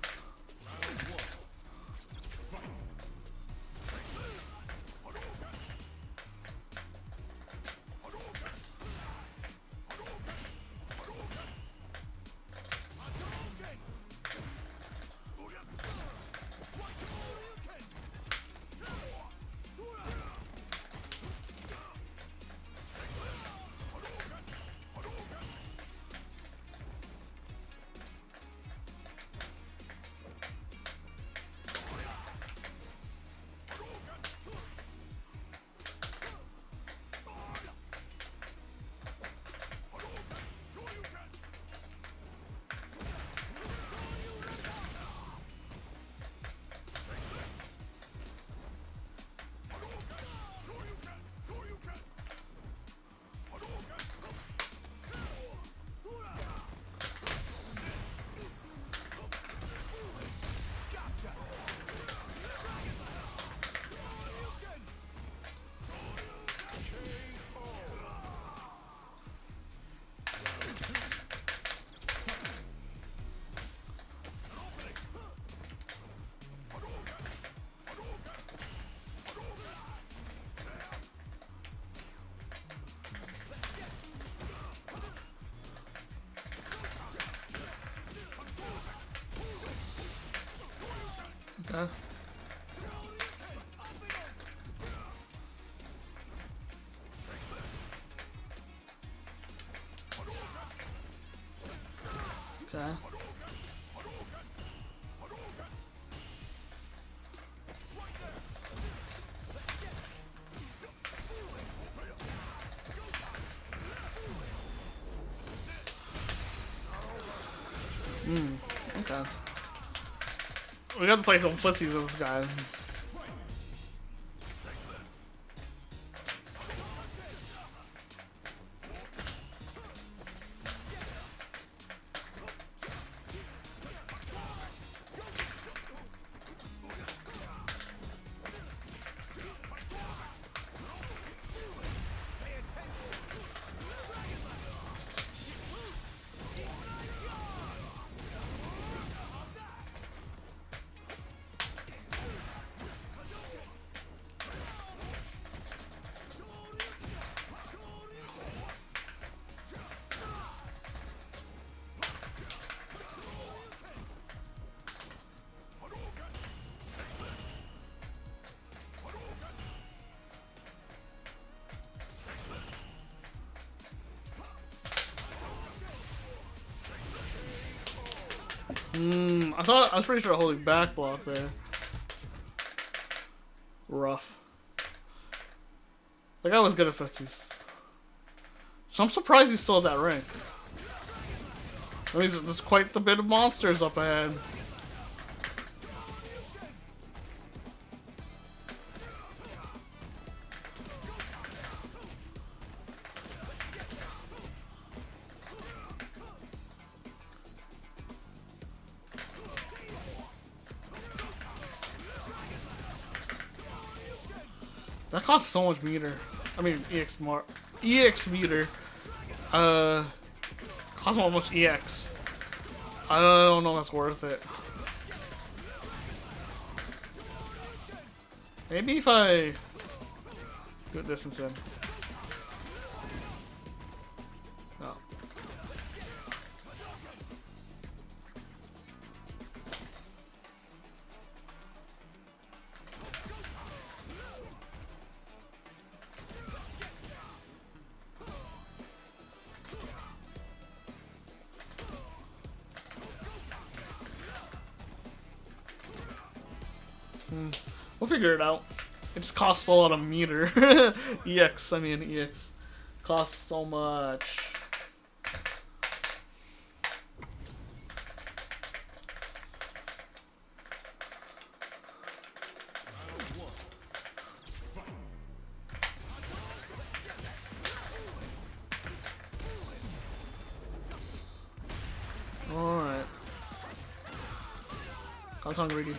Okay. Okay. Okay. We got to play some footsies with this guy. I was pretty sure holding back block there. Rough. The guy was good at footsies. So I'm surprised he's still at that rank. That means there's quite the bit of monsters up ahead. That costs so much meter. I mean, EX meter. Costs almost EX. I don't know if that's worth it. Maybe if I do it distance in. No. We'll figure it out. It just costs a lot of meter. EX, I mean EX. Costs so much. Alright. Kong greedy.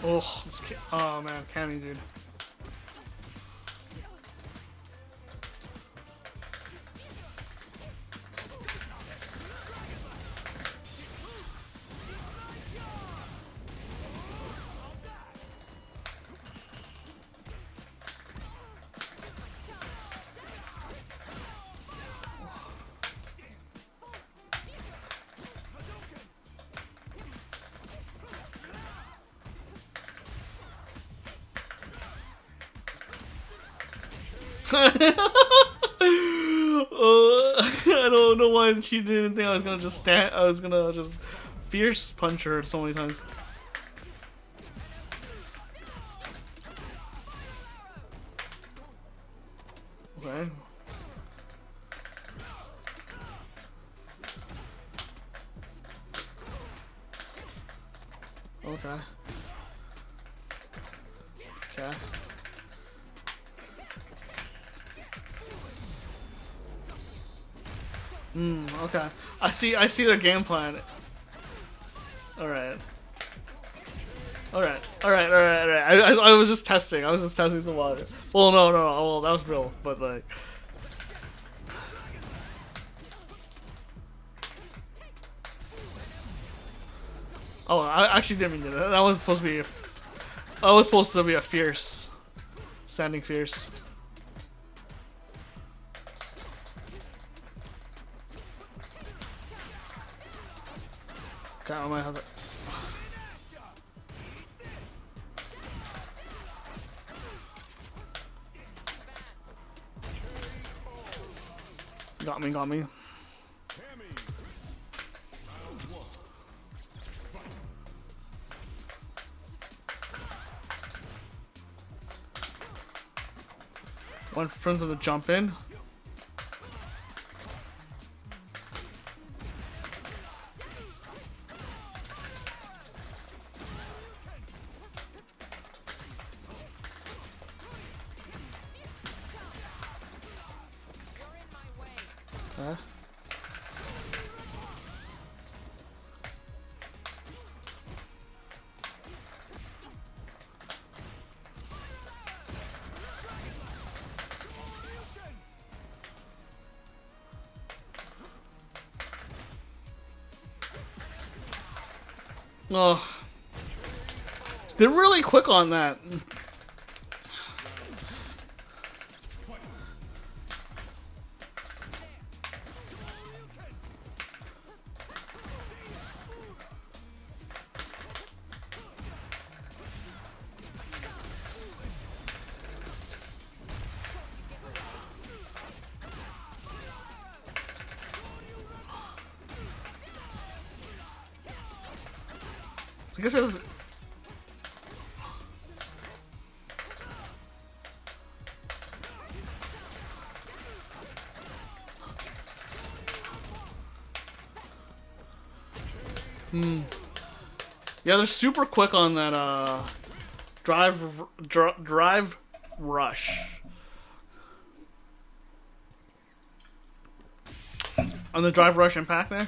Oh, oh man, Cammy, dude. I don't know why she didn't think I was gonna just stand. I was gonna just fierce punch her so many times. Okay. Okay. Okay. Okay. I see their game plan. Alright. Alright. I was just testing. I was just testing some water. Well, no. Well, that was real, but like. Oh, I actually didn't mean that. That was supposed to be. That was supposed to be a fierce. Standing fierce. Okay, I might have it. Got me. One friend to jump in. Okay. Oh, they're really quick on that. I guess it's. Yeah, they're super quick on that drive rush. On the drive rush impact there.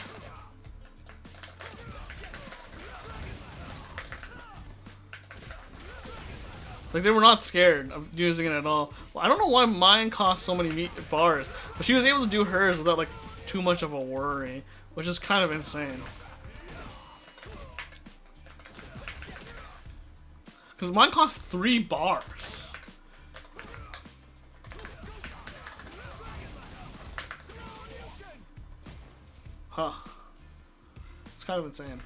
Like, they were not scared of using it at all. Well, I don't know why mine cost so many bars, but she was able to do hers without, like, too much of a worry, which is kind of insane. Because mine cost 3 bars. Huh. It's kind of insane.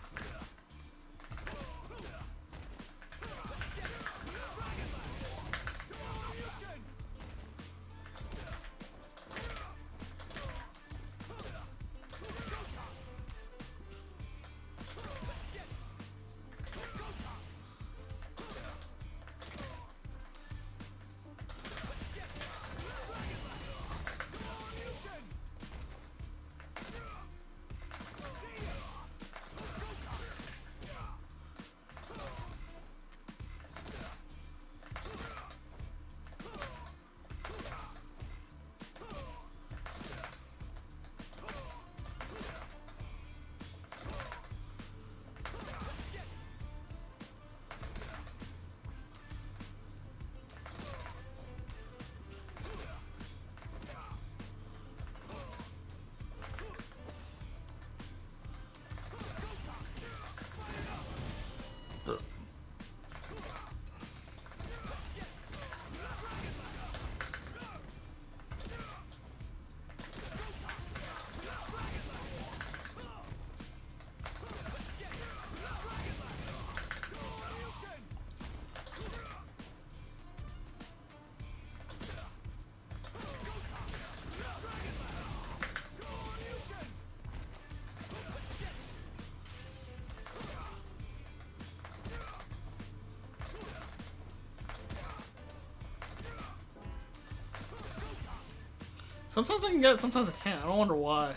Sometimes I can get it, sometimes I can't. I don't wonder why.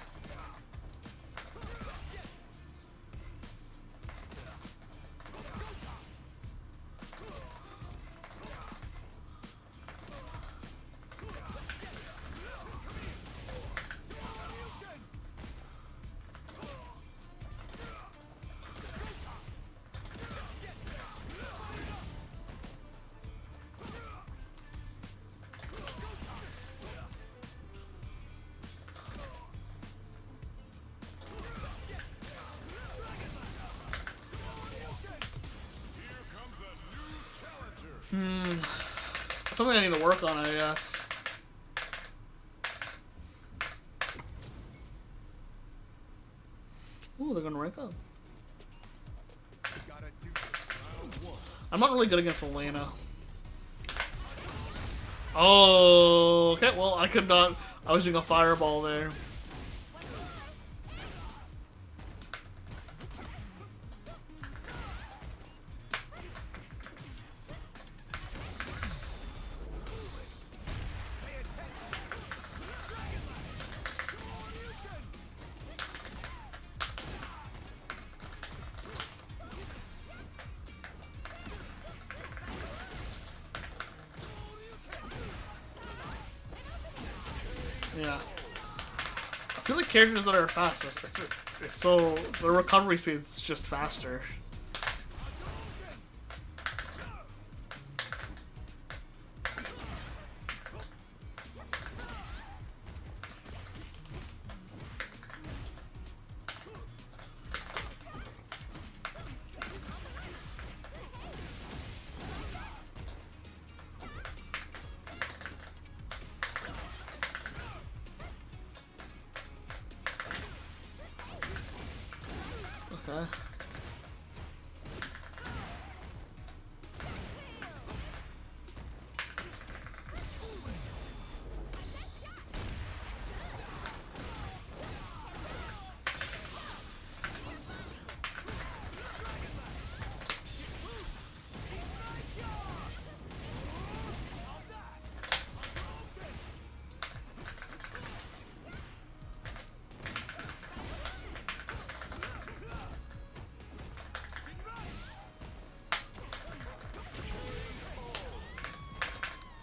something I need to work on, I guess. Ooh, they're gonna rank up. I'm not really good against Elena. Oh, okay, well, I could not. I was doing a fireball there. Yeah. I feel like characters that are fast, it's so, the recovery speed is just faster. Okay.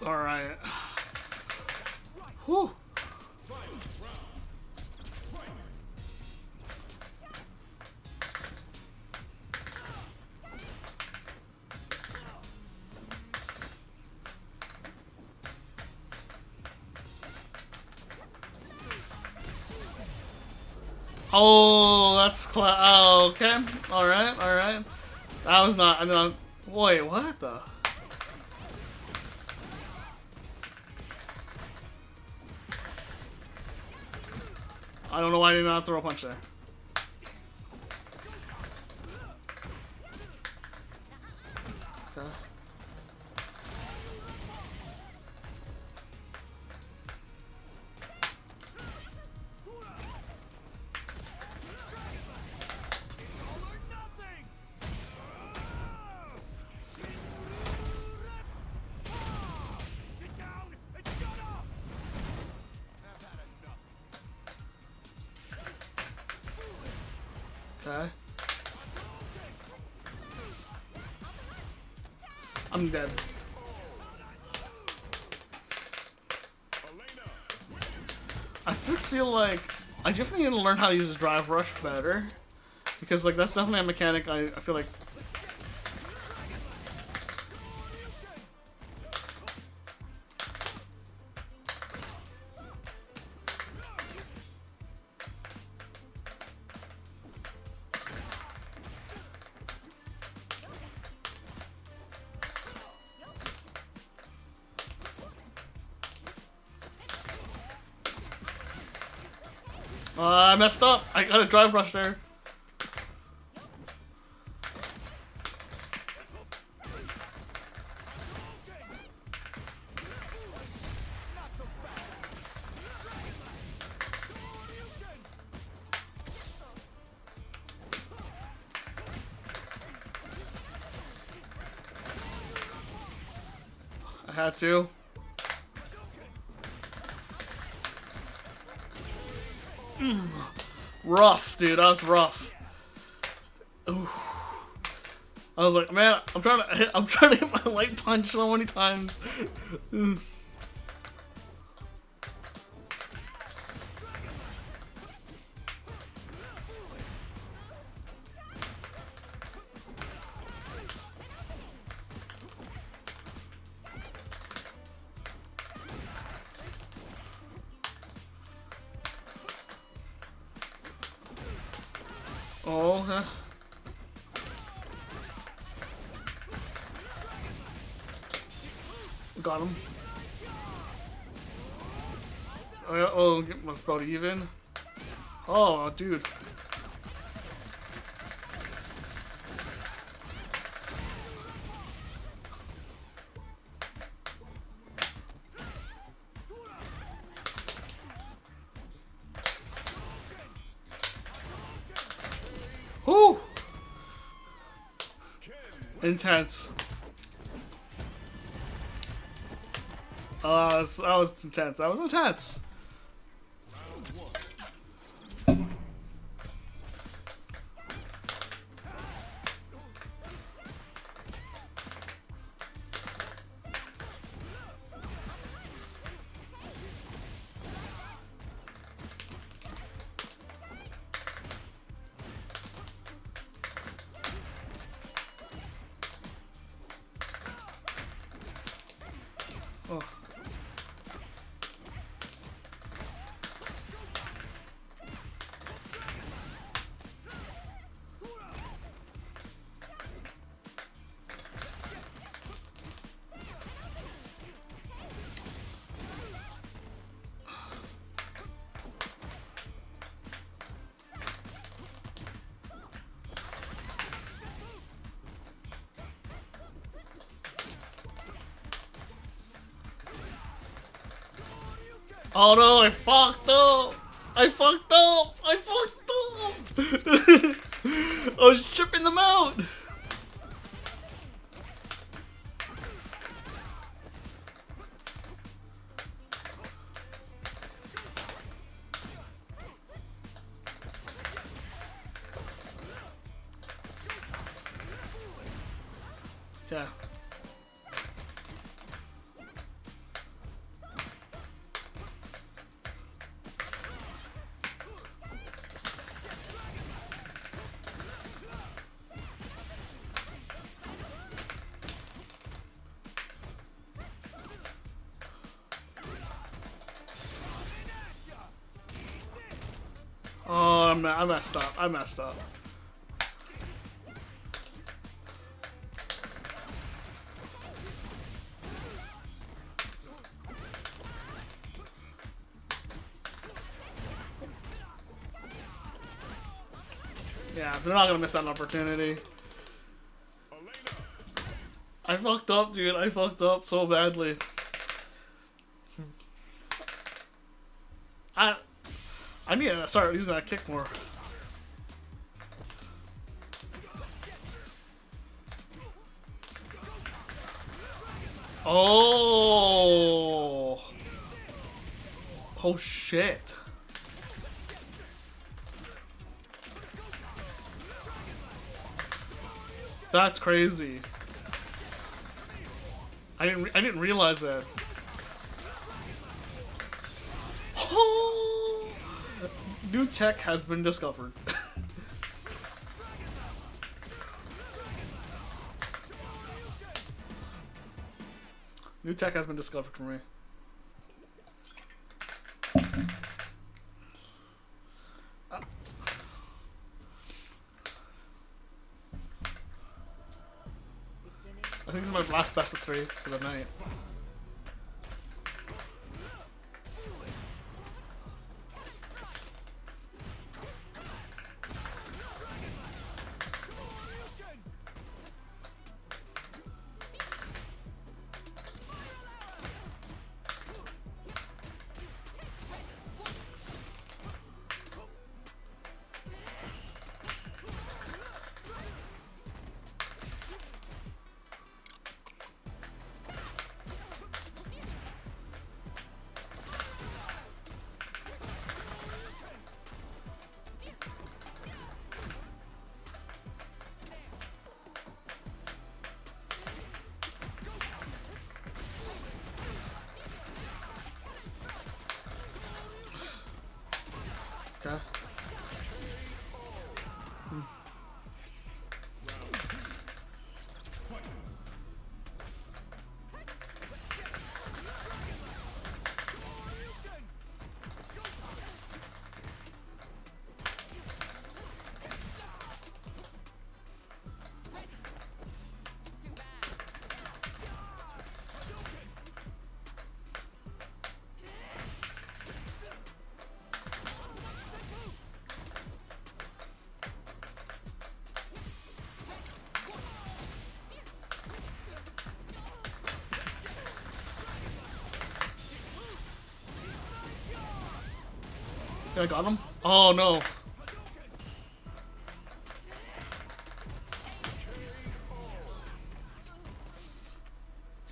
Alright. Whew. Oh, that's oh, okay. Alright, alright. That was not, I know. Wait, what the? I don't know why I did not throw a punch there. Okay. Okay. I'm dead. I just feel like I definitely need to learn how to use drive rush better, because like that's definitely a mechanic I feel like. I messed up. I got a drive rush there. I had to. Rough, dude. That was rough. Ooh. I was like, man, I'm trying to hit my light punch so many times. Oh, huh. Got him. Oh, must about even. Oh, dude. Whoo! Intense. That was intense. That was intense. Oh. Oh no, I fucked up! I fucked up! I fucked up! I was tripping them out! Yeah. Oh, I messed up. I messed up. Yeah, they're not gonna miss that opportunity. I fucked up, dude. I fucked up so badly. I need to start using that kick more. Oh. Oh shit. That's crazy. I didn't realize that. Oh, new tech has been discovered. New tech has been discovered for me. I think this is my last best of 3 for the night. Yeah, I got him. Oh no.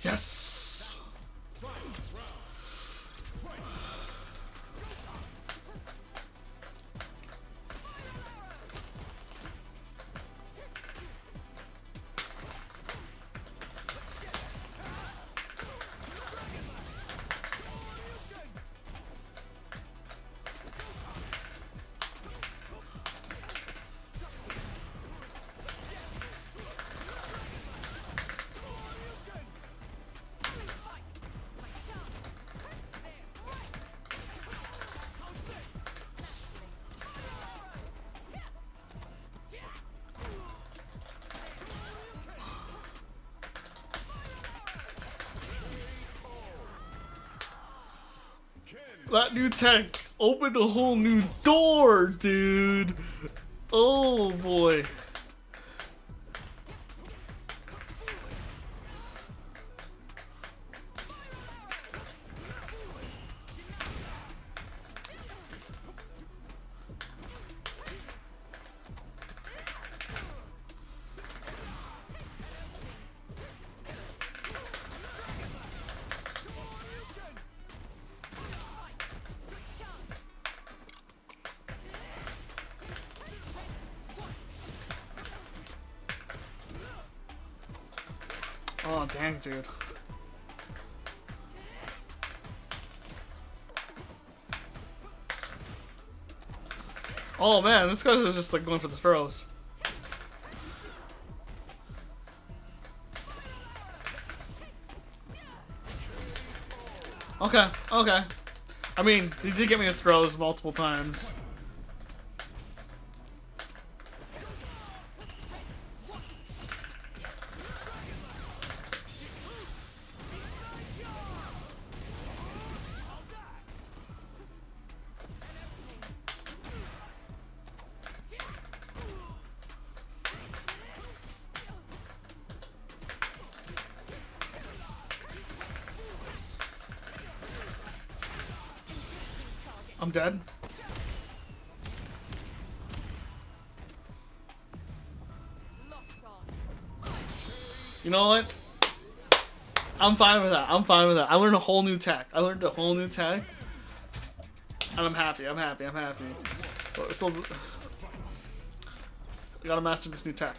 Yes. That new tech opened a whole new door, dude. Oh boy. Oh dang, dude. Oh man, this guy's just like going for the throws. Okay, okay. I mean, he did get me the throws multiple times. I'm dead. You know what? I'm fine with that. I'm fine with that. I learned a whole new tech. And I'm happy. I'm happy. So, I gotta master this new tech.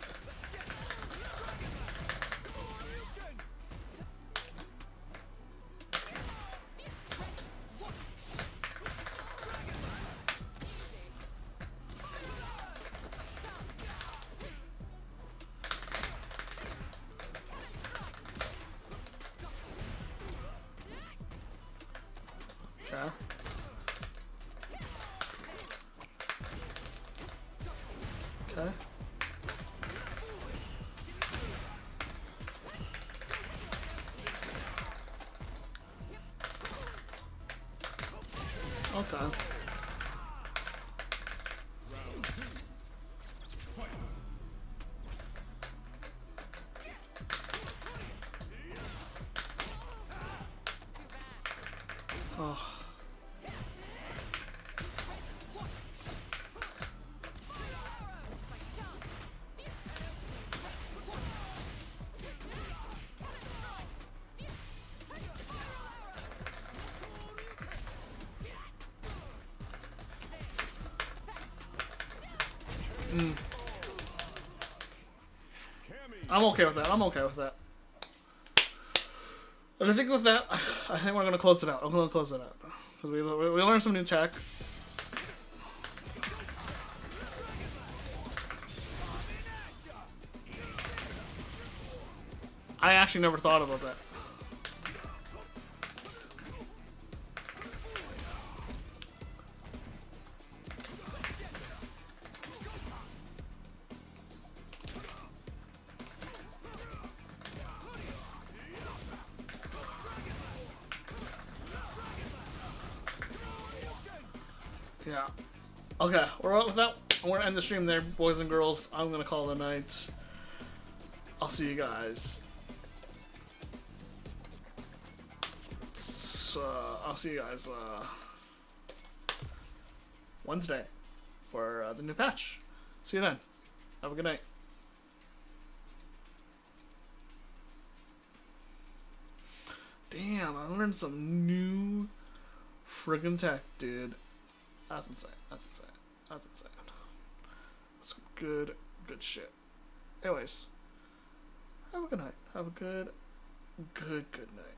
Okay. Okay. Okay. Oh. I'm okay with that. I'm okay with that. And I think with that, I think we're gonna close it out. I'm gonna close it out because we learned some new tech. I actually never thought about that. Yeah. Okay, we're out with that. We're gonna end the stream there, boys and girls. I'm gonna call it a night. I'll see you guys. I'll see you guys Wednesday for the new patch. See you then. Have a good night. Damn, I learned some new friggin' tech, dude. That's insane. That's insane. That's insane. That's some good shit. Anyways, have a good night. Have a good night.